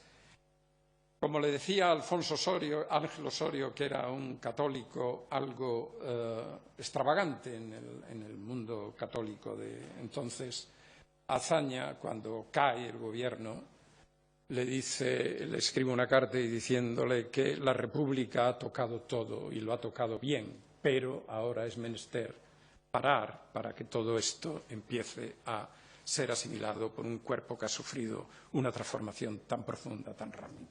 Como le decía Ángel Osorio, que era un católico algo extravagante en el mundo católico de entonces, Azaña, cuando cae el gobierno, le escribe una carta diciéndole que la República ha tocado todo y lo ha tocado bien, pero ahora es menester parar para que todo esto empiece a ser asimilado por un cuerpo que ha sufrido una transformación tan profunda, tan rápida.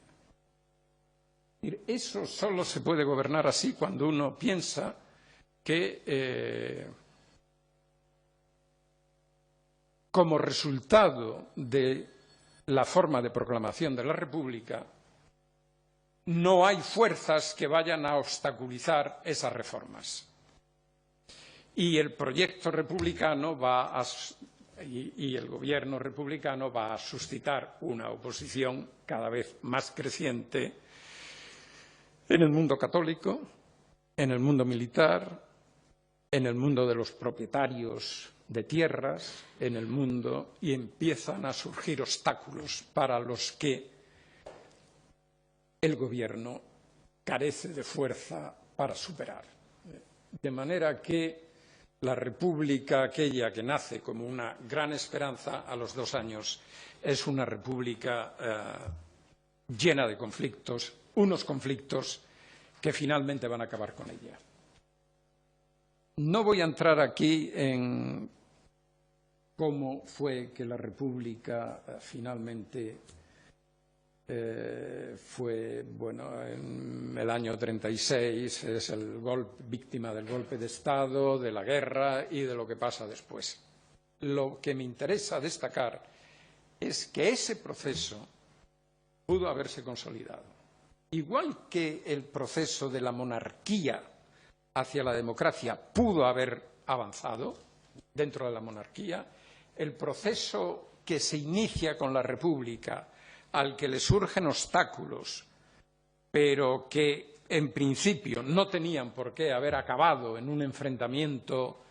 Eso solo se puede gobernar así cuando uno piensa que como resultado de la forma de proclamación de la República no hay fuerzas que vayan a obstaculizar esas reformas. Y el proyecto republicano y el gobierno republicano va a suscitar una oposición cada vez más creciente en el mundo católico, en el mundo militar, en el mundo de los propietarios de tierras, en el mundo, y empiezan a surgir obstáculos para los que el gobierno carece de fuerza para superar. De manera que la república aquella que nace como una gran esperanza a los 2 años es una república llena de conflictos, unos conflictos que finalmente van a acabar con ella. No voy a entrar aquí en cómo fue que la república finalmente fue, bueno, en el año 36, es víctima del golpe de Estado, de la guerra y de lo que pasa después. Lo que me interesa destacar es que ese proceso pudo haberse consolidado. Igual que el proceso de la monarquía hacia la democracia pudo haber avanzado dentro de la monarquía, el proceso que se inicia con la República, al que le surgen obstáculos, pero que en principio no tenían por qué haber acabado en un enfrentamiento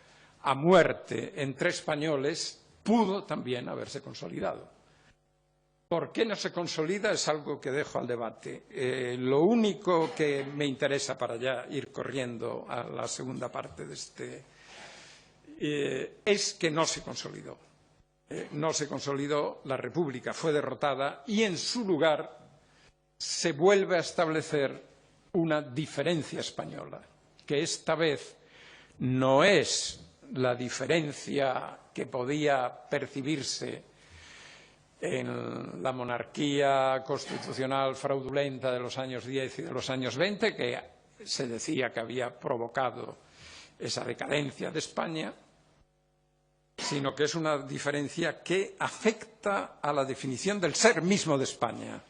a muerte entre españoles, pudo también haberse consolidado. ¿Por qué no se consolida? Es algo que dejo al debate. Lo único que me interesa, para ya ir corriendo a la segunda parte de este, es que no se consolidó. No se consolidó, la República fue derrotada y en su lugar se vuelve a establecer una diferencia española, que esta vez no es la diferencia que podía percibirse en la monarquía constitucional fraudulenta de los años 10 y de los años 20, que se decía que había provocado esa decadencia de España, sino que es una diferencia que afecta a la definición del ser mismo de España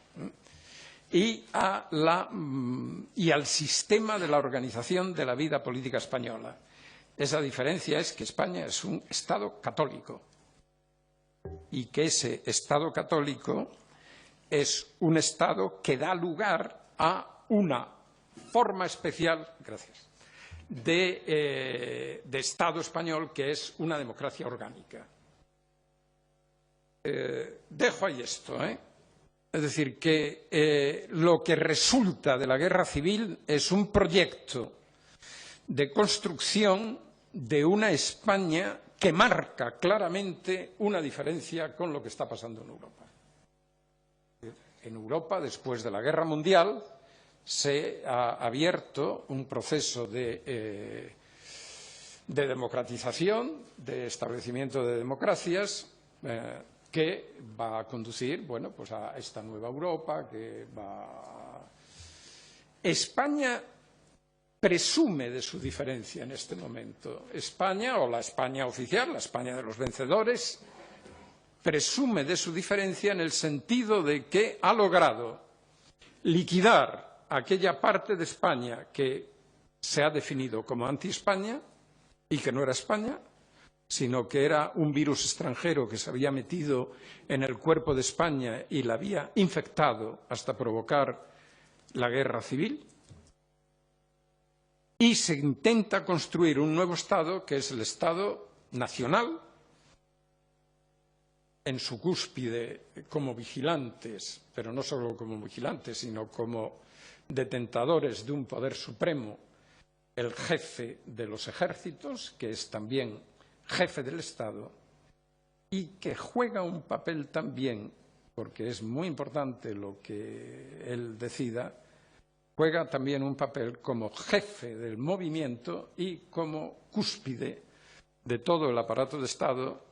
y al sistema de la organización de la vida política española. Esa diferencia es que España es un Estado católico y que ese Estado católico es un Estado que da lugar a una forma especial, gracias, de Estado español, que es una democracia orgánica. Dejo ahí esto, Es decir, que lo que resulta de la guerra civil es un proyecto de construcción de una España que marca claramente una diferencia con lo que está pasando en Europa. En Europa, después de la Guerra Mundial, se ha abierto un proceso de democratización, de establecimiento de democracias, que va a conducir, bueno, pues a esta nueva Europa que va. España presume de su diferencia en este momento. España, o la España oficial, la España de los vencedores, presume de su diferencia en el sentido de que ha logrado liquidar aquella parte de España que se ha definido como anti-España y que no era España, sino que era un virus extranjero que se había metido en el cuerpo de España y la había infectado hasta provocar la guerra civil. y se intenta construir un nuevo Estado, que es el Estado nacional, en su cúspide como vigilantes, pero no solo como vigilantes, sino como detentadores de un poder supremo, el jefe de los ejércitos, que es también jefe del Estado, y que juega un papel también, porque es muy importante lo que él decida, juega también un papel como jefe del movimiento y como cúspide de todo el aparato de Estado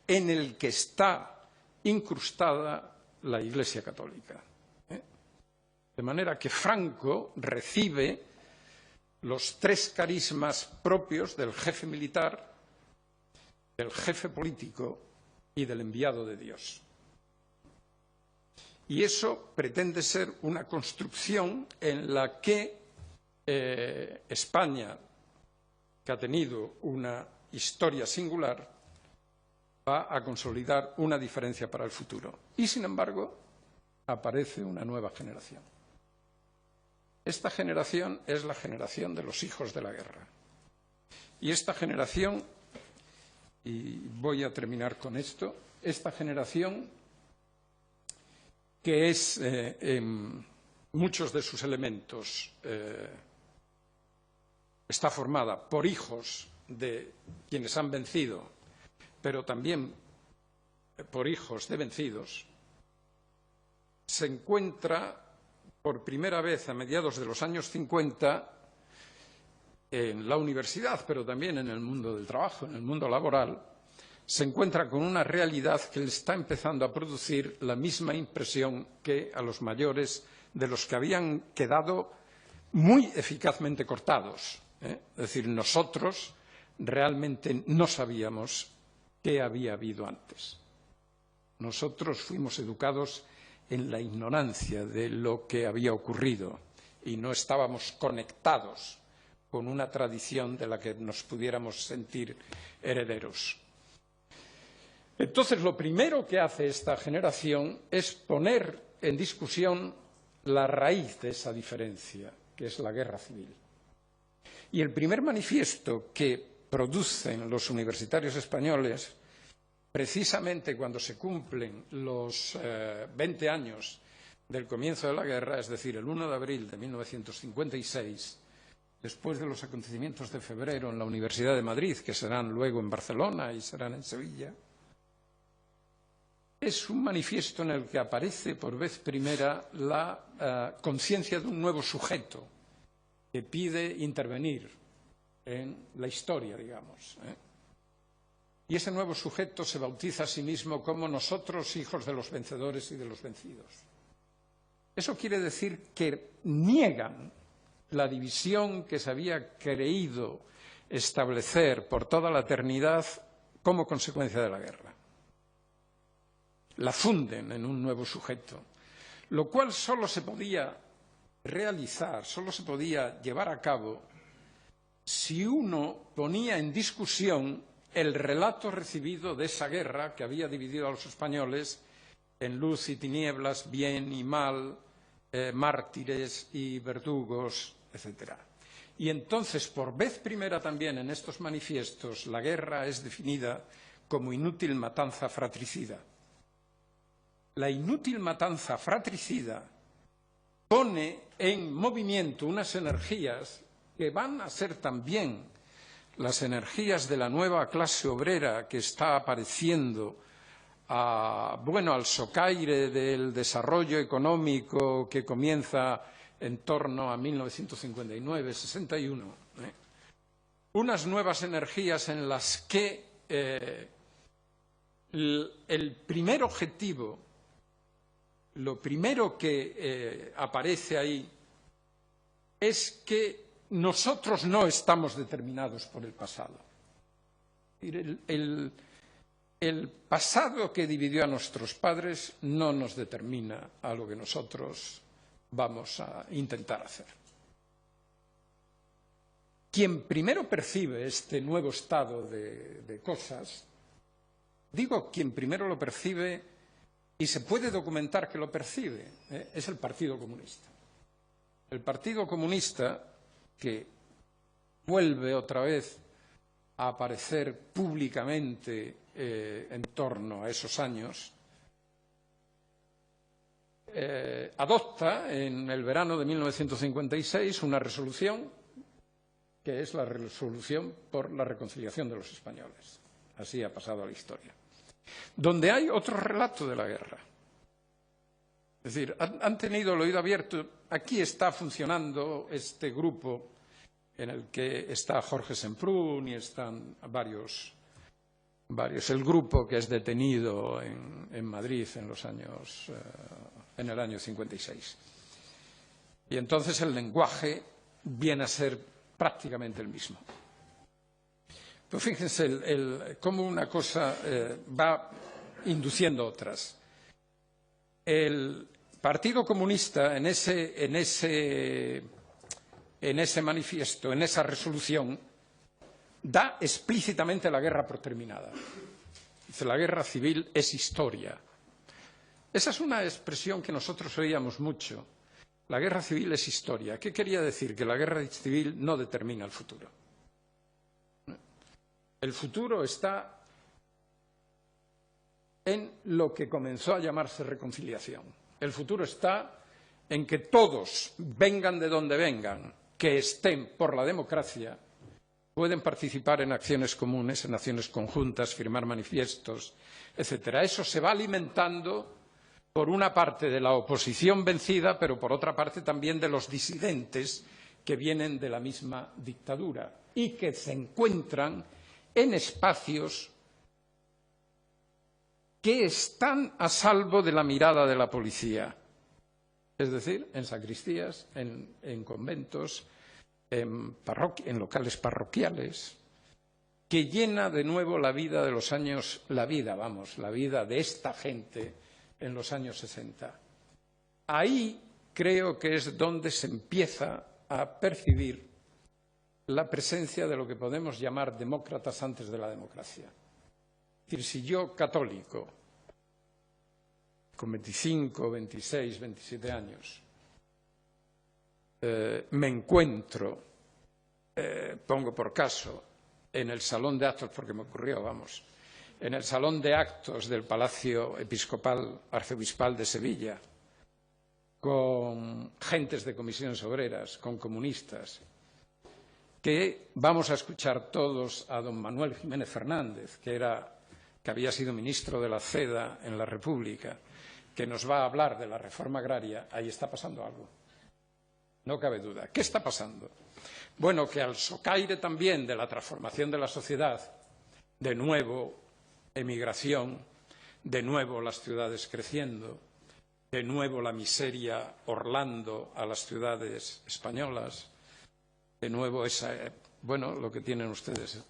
en el que está incrustada la Iglesia Católica. De manera que Franco recibe los tres carismas propios del jefe militar, del jefe político y del enviado de Dios. Y eso pretende ser una construcción en la que España, que ha tenido una historia singular, va a consolidar una diferencia para el futuro. Y, sin embargo, aparece una nueva generación. Esta generación es la generación de los hijos de la guerra. Y esta generación, y voy a terminar con esto, esta generación que es en muchos de sus elementos está formada por hijos de quienes han vencido, pero también por hijos de vencidos, se encuentra por primera vez a mediados de los años 50 en la universidad, pero también en el mundo del trabajo, en el mundo laboral, se encuentra con una realidad que le está empezando a producir la misma impresión que a los mayores de los que habían quedado muy eficazmente cortados. Es decir, nosotros realmente no sabíamos qué había habido antes. Nosotros fuimos educados en la ignorancia de lo que había ocurrido y no estábamos conectados con una tradición de la que nos pudiéramos sentir herederos. Entonces, lo primero que hace esta generación es poner en discusión la raíz de esa diferencia, que es la guerra civil. Y el primer manifiesto que producen los universitarios españoles, precisamente cuando se cumplen los 20 años del comienzo de la guerra, es decir, el 1 de abril de 1956, después de los acontecimientos de febrero en la Universidad de Madrid, que serán luego en Barcelona y serán en Sevilla, es un manifiesto en el que aparece por vez primera la conciencia de un nuevo sujeto que pide intervenir en la historia, digamos. Y ese nuevo sujeto se bautiza a sí mismo como nosotros, hijos de los vencedores y de los vencidos. Eso quiere decir que niegan la división que se había creído establecer por toda la eternidad como consecuencia de la guerra. La funden en un nuevo sujeto, lo cual solo se podía realizar, solo se podía llevar a cabo si uno ponía en discusión el relato recibido de esa guerra que había dividido a los españoles en luz y tinieblas, bien y mal, mártires y verdugos, etc. Y entonces, por vez primera también en estos manifiestos, la guerra es definida como inútil matanza fratricida. La inútil matanza fratricida pone en movimiento unas energías que van a ser también las energías de la nueva clase obrera que está apareciendo al socaire del desarrollo económico que comienza en torno a 1959-61. Unas nuevas energías en las que el primer objetivo, lo primero que aparece ahí es que nosotros no estamos determinados por el pasado. El pasado que dividió a nuestros padres no nos determina a lo que nosotros vamos a intentar hacer. Quien primero percibe este nuevo estado de cosas, digo quien primero lo percibe y se puede documentar que lo percibe, es el Partido Comunista. El Partido Comunista, que vuelve otra vez a aparecer públicamente en torno a esos años, adopta en el verano de 1956 una resolución que es la resolución por la reconciliación de los españoles. Así ha pasado a la historia. Donde hay otro relato de la guerra. Es decir, han tenido el oído abierto. Aquí está funcionando este grupo en el que está Jorge Semprún y están varios. El grupo que es detenido en Madrid en el año 56. Y entonces el lenguaje viene a ser prácticamente el mismo. Pero fíjense cómo una cosa va induciendo otras. El Partido Comunista en ese manifiesto, en esa resolución, da explícitamente la guerra por terminada. Dice, la guerra civil es historia. Esa es una expresión que nosotros oíamos mucho. La guerra civil es historia. ¿Qué quería decir? Que la guerra civil no determina el futuro. El futuro está en lo que comenzó a llamarse reconciliación. El futuro está en que todos, vengan de donde vengan, que estén por la democracia, pueden participar en acciones comunes, en acciones conjuntas, firmar manifiestos, etcétera. Eso se va alimentando por una parte de la oposición vencida, pero por otra parte también de los disidentes que vienen de la misma dictadura y que se encuentran en espacios que están a salvo de la mirada de la policía. Es decir, en sacristías, en conventos, en locales parroquiales, que llena de nuevo la vida de los años, la vida de esta gente en los años 60. Ahí creo que es donde se empieza a percibir la presencia de lo que podemos llamar demócratas antes de la democracia. Es decir, si yo, católico, con 25, 26, 27 años, me encuentro, pongo por caso, en el salón de actos, porque me ocurrió, en el salón de actos del Palacio Episcopal Arzobispal de Sevilla, con gentes de comisiones obreras, con comunistas, que vamos a escuchar todos a don Manuel Jiménez Fernández, que había sido ministro de la CEDA en la República, que nos va a hablar de la reforma agraria. Ahí está pasando algo. No cabe duda. ¿Qué está pasando? Bueno, que al socaire también de la transformación de la sociedad, de nuevo emigración, de nuevo las ciudades creciendo, de nuevo la miseria orlando a las ciudades españolas, de nuevo lo que tienen ustedes,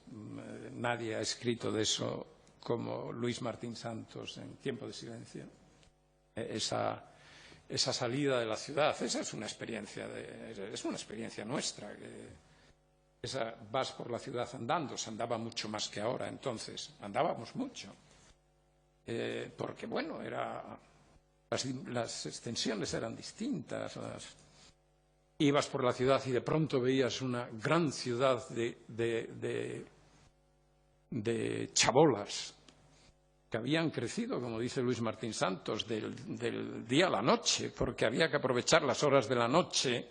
nadie ha escrito de eso como Luis Martín Santos en Tiempo de Silencio, esa salida de la ciudad, esa es una experiencia nuestra. Vas por la ciudad andando, se andaba mucho más que ahora, entonces andábamos mucho, porque las extensiones eran distintas. Ibas por la ciudad y de pronto veías una gran ciudad de chabolas que habían crecido, como dice Luis Martín Santos, del día a la noche, porque había que aprovechar las horas de la noche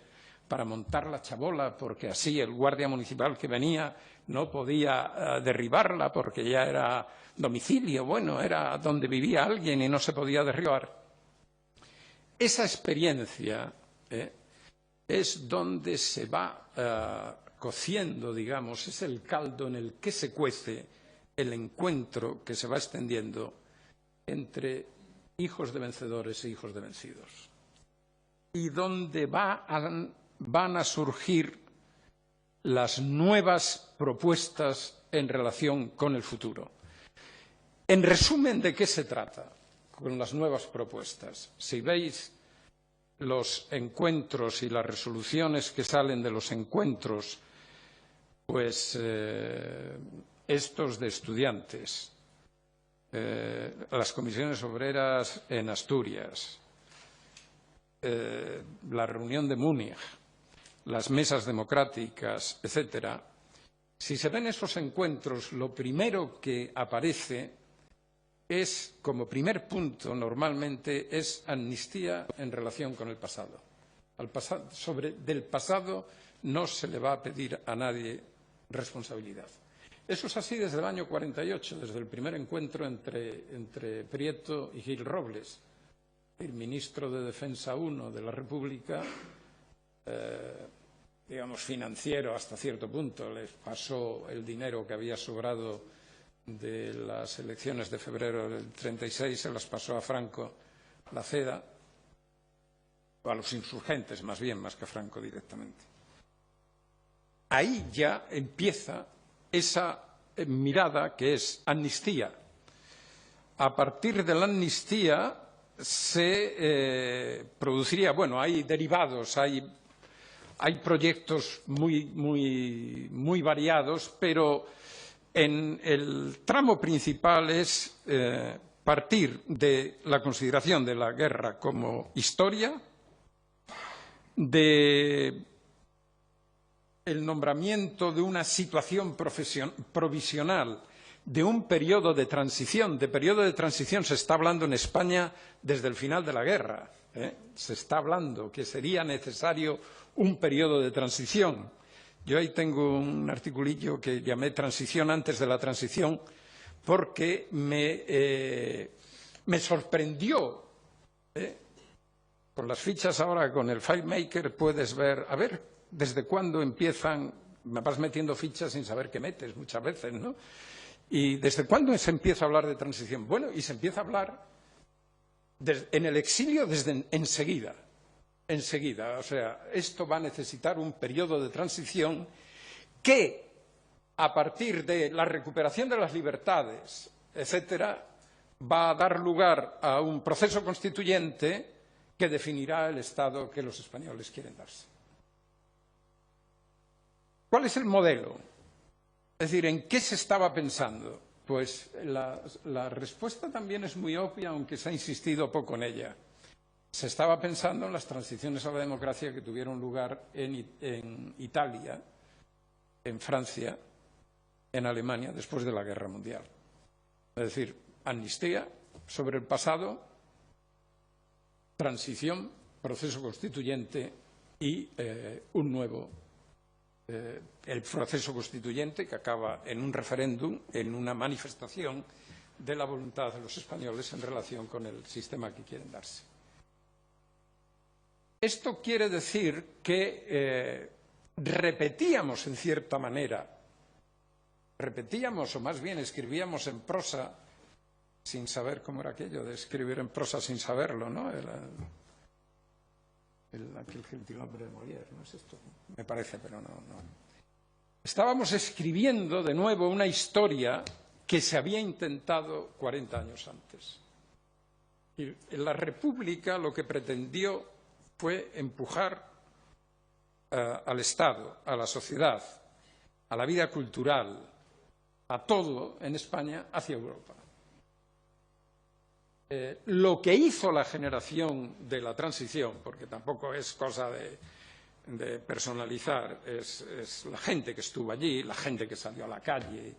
para montar la chabola, porque así el guardia municipal que venía no podía derribarla porque ya era domicilio, era donde vivía alguien y no se podía derribar. Esa experiencia es donde se va cociendo, digamos, es el caldo en el que se cuece el encuentro que se va extendiendo entre hijos de vencedores e hijos de vencidos. Y donde van a surgir las nuevas propuestas en relación con el futuro. En resumen, ¿de qué se trata con las nuevas propuestas? Si veis los encuentros y las resoluciones que salen de los encuentros, pues estos de estudiantes, las comisiones obreras en Asturias, la reunión de Múnich, las mesas democráticas, etcétera, Si se ven esos encuentros, lo primero que aparece es, como primer punto, normalmente, es amnistía en relación con el pasado. Del pasado no se le va a pedir a nadie responsabilidad. Eso es así desde el año 48, desde el primer encuentro entre Prieto y Gil Robles, el ministro de Defensa I de la República, digamos, financiero hasta cierto punto. Les pasó el dinero que había sobrado de las elecciones de febrero del 36, se las pasó a Franco la CEDA, o a los insurgentes más bien, más que a Franco directamente. Ahí ya empieza esa mirada que es amnistía. A partir de la amnistía se produciría, bueno, hay derivados, hay proyectos muy variados, pero en el tramo principal es partir de la consideración de la guerra como historia, de el nombramiento de una situación provisional, de un periodo de transición. De periodo de transición se está hablando en España desde el final de la guerra. Se está hablando que sería necesario un periodo de transición. Yo ahí tengo un articulillo que llamé Transición antes de la transición, porque me sorprendió. Con las fichas ahora, con el FileMaker, puedes ver, a ver, desde cuándo empiezan, me vas metiendo fichas sin saber qué metes muchas veces, ¿no? ¿Y desde cuándo se empieza a hablar de transición? Bueno, y se empieza a hablar en el exilio desde enseguida. Enseguida, o sea, esto va a necesitar un periodo de transición que, a partir de la recuperación de las libertades, etcétera, va a dar lugar a un proceso constituyente que definirá el Estado que los españoles quieren darse. ¿Cuál es el modelo? Es decir, ¿en qué se estaba pensando? Pues la respuesta también es muy obvia, aunque se ha insistido poco en ella. Se estaba pensando en las transiciones a la democracia que tuvieron lugar en Italia, en Francia, en Alemania, después de la Guerra Mundial. Es decir, amnistía sobre el pasado, transición, proceso constituyente y un nuevo, el proceso constituyente que acaba en un referéndum, en una manifestación de la voluntad de los españoles en relación con el sistema que quieren darse. Esto quiere decir que repetíamos en cierta manera, o más bien escribíamos en prosa sin saber cómo era aquello de escribir en prosa sin saberlo, ¿no? Aquel gentilhombre de Molière, ¿no es esto? Me parece, pero no. Estábamos escribiendo de nuevo una historia que se había intentado 40 años antes. Y la República lo que pretendió fue empujar al Estado, a la sociedad, a la vida cultural, a todo en España hacia Europa. Lo que hizo la generación de la transición, porque tampoco es cosa de personalizar, es la gente que estuvo allí, la gente que salió a la calle,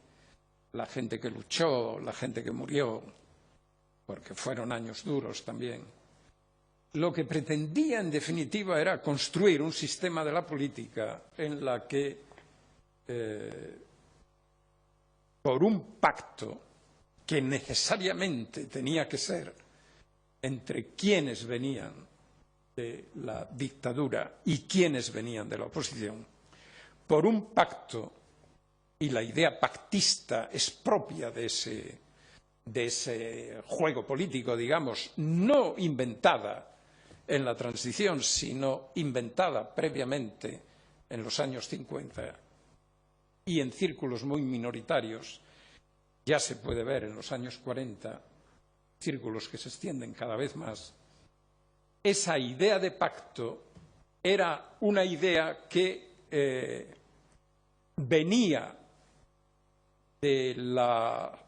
la gente que luchó, la gente que murió, porque fueron años duros también. Lo que pretendía, en definitiva, era construir un sistema de la política en la que, por un pacto que necesariamente tenía que ser entre quienes venían de la dictadura y quienes venían de la oposición, por un pacto, y la idea pactista es propia de ese juego político, digamos, no inventada en la transición, sino inventada previamente en los años 50 y en círculos muy minoritarios. Ya se puede ver en los años 40, círculos que se extienden cada vez más. Esa idea de pacto era una idea que venía de la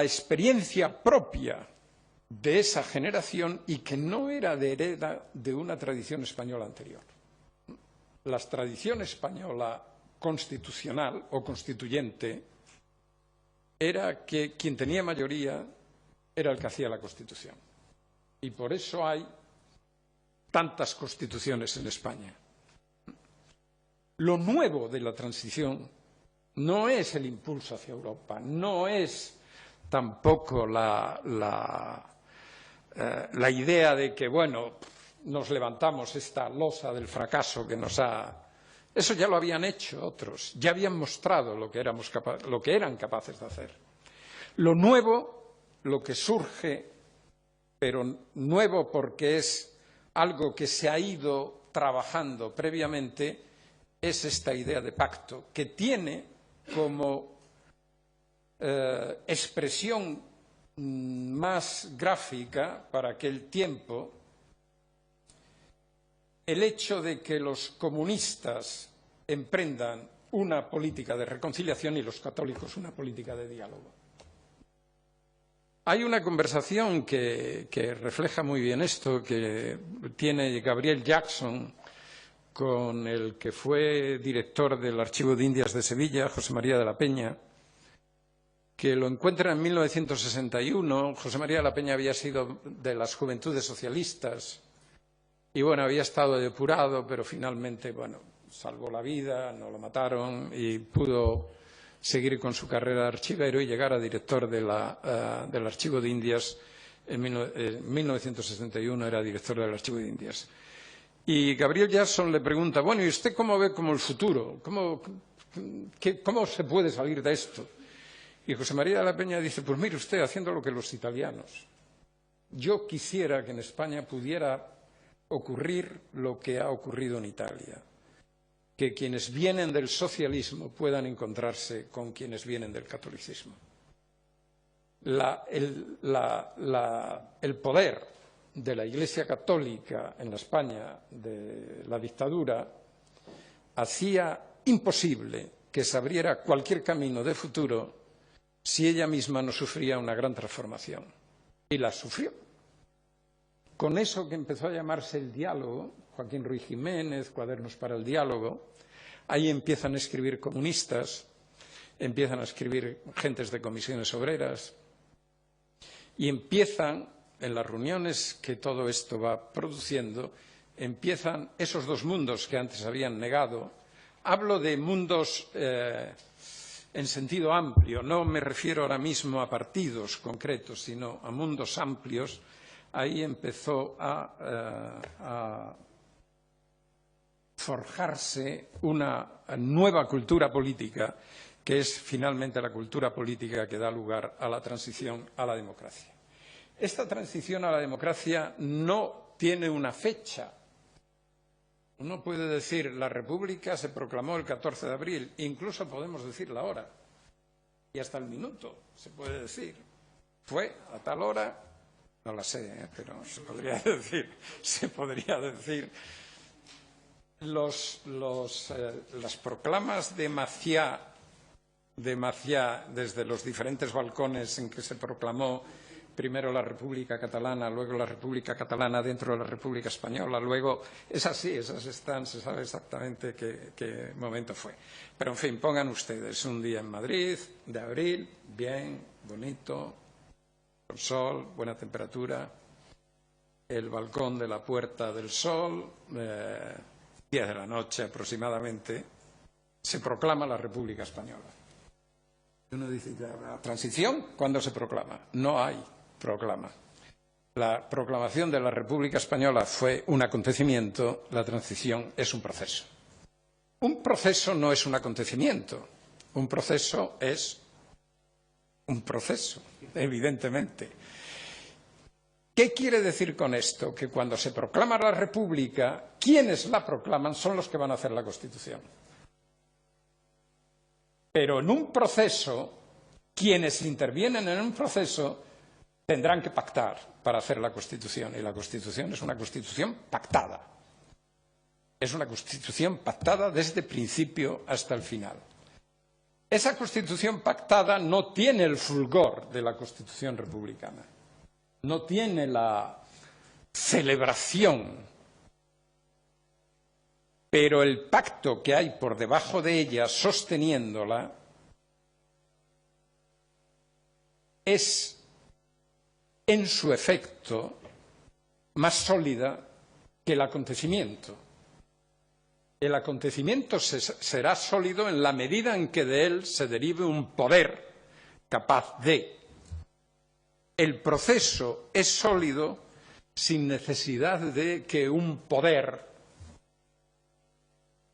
experiencia propia de esa generación y que no era de hereda de una tradición española anterior. la tradición española constitucional o constituyente era que quien tenía mayoría era el que hacía la Constitución. Y por eso hay tantas constituciones en España. Lo nuevo de la transición no es el impulso hacia Europa, no es tampoco la idea de que, bueno, nos levantamos esta losa del fracaso que nos ha... Eso ya lo habían hecho otros, ya habían mostrado lo que eran capaces de hacer. Lo nuevo, lo que surge, pero nuevo porque es algo que se ha ido trabajando previamente, es esta idea de pacto, que tiene como expresión más gráfica para aquel tiempo el hecho de que los comunistas emprendan una política de reconciliación y los católicos una política de diálogo. Hay una conversación que refleja muy bien esto, que tiene Gabriel Jackson con el que fue director del Archivo de Indias de Sevilla, José María de la Peña, que lo encuentra en 1961. José María de la Peña había sido de las Juventudes Socialistas y, bueno, había estado depurado, pero finalmente, bueno, salvó la vida, no lo mataron y pudo seguir con su carrera de archivero y llegar a director del Archivo de Indias. En 1961 era director del Archivo de Indias. Y Gabriel Jackson le pregunta, bueno, ¿y usted cómo ve como el futuro? ¿Cómo se puede salir de esto? Y José María de la Peña dice, pues mire usted, haciendo lo que los italianos. Yo quisiera que en España pudiera ocurrir lo que ha ocurrido en Italia, que quienes vienen del socialismo puedan encontrarse con quienes vienen del catolicismo. El poder de la Iglesia Católica en la España de la dictadura hacía imposible que se abriera cualquier camino de futuro si ella misma no sufría una gran transformación. Y la sufrió. Con eso que empezó a llamarse el diálogo, Joaquín Ruiz Jiménez, Cuadernos para el Diálogo, ahí empiezan a escribir comunistas, empiezan a escribir gentes de comisiones obreras y empiezan, en las reuniones que todo esto va produciendo, empiezan esos dos mundos que antes habían negado. Hablo de mundos en sentido amplio, no me refiero ahora mismo a partidos concretos, sino a mundos amplios. Ahí empezó a forjarse una nueva cultura política, que es finalmente la cultura política que da lugar a la transición a la democracia. Esta transición a la democracia no tiene una fecha. Uno puede decir, la República se proclamó el 14 de abril, incluso podemos decir la hora, y hasta el minuto se puede decir. Fue a tal hora, no la sé, pero se podría decir. Las proclamas de Macià, desde los diferentes balcones en que se proclamó primero la República Catalana, luego la República Catalana dentro de la República Española, luego, es así, esas están, se sabe exactamente qué momento fue. Pero, en fin, pongan ustedes un día en Madrid, de abril, bien, bonito, con sol, buena temperatura, el balcón de la Puerta del Sol, 10 de la noche aproximadamente, se proclama la República Española. Uno dice, ¿la transición cuándo se proclama? No hay proclama. La proclamación de la República Española fue un acontecimiento, la transición es un proceso. Un proceso no es un acontecimiento, un proceso es un proceso, evidentemente. ¿Qué quiere decir con esto? Que cuando se proclama la República, quienes la proclaman son los que van a hacer la Constitución. Pero en un proceso, quienes intervienen en un proceso tendrán que pactar para hacer la Constitución. Y la Constitución es una Constitución pactada. Es una Constitución pactada desde el principio hasta el final. Esa Constitución pactada no tiene el fulgor de la Constitución republicana. No tiene la celebración pero el pacto que hay por debajo de ella, sosteniéndola, es en su efecto más sólida que el acontecimiento. El acontecimiento será sólido en la medida en que de él se derive un poder capaz de. El proceso es sólido sin necesidad de que un poder,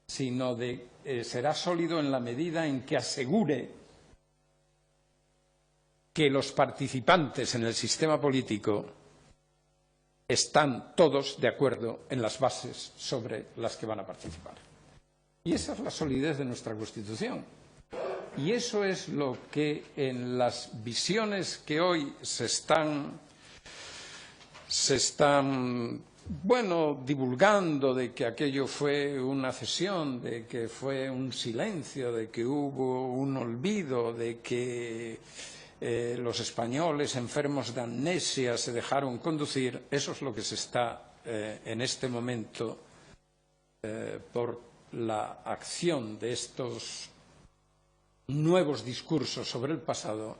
sino será sólido en la medida en que asegure que los participantes en el sistema político están todos de acuerdo en las bases sobre las que van a participar. Y esa es la solidez de nuestra Constitución. Y eso es lo que en las visiones que hoy se están divulgando, de que aquello fue una cesión, de que fue un silencio, de que hubo un olvido, de que los españoles enfermos de amnesia se dejaron conducir. Eso es lo que se está en este momento, por la acción de estos nuevos discursos sobre el pasado,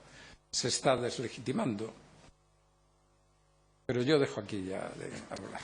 se está deslegitimando. Pero yo dejo aquí ya de hablar.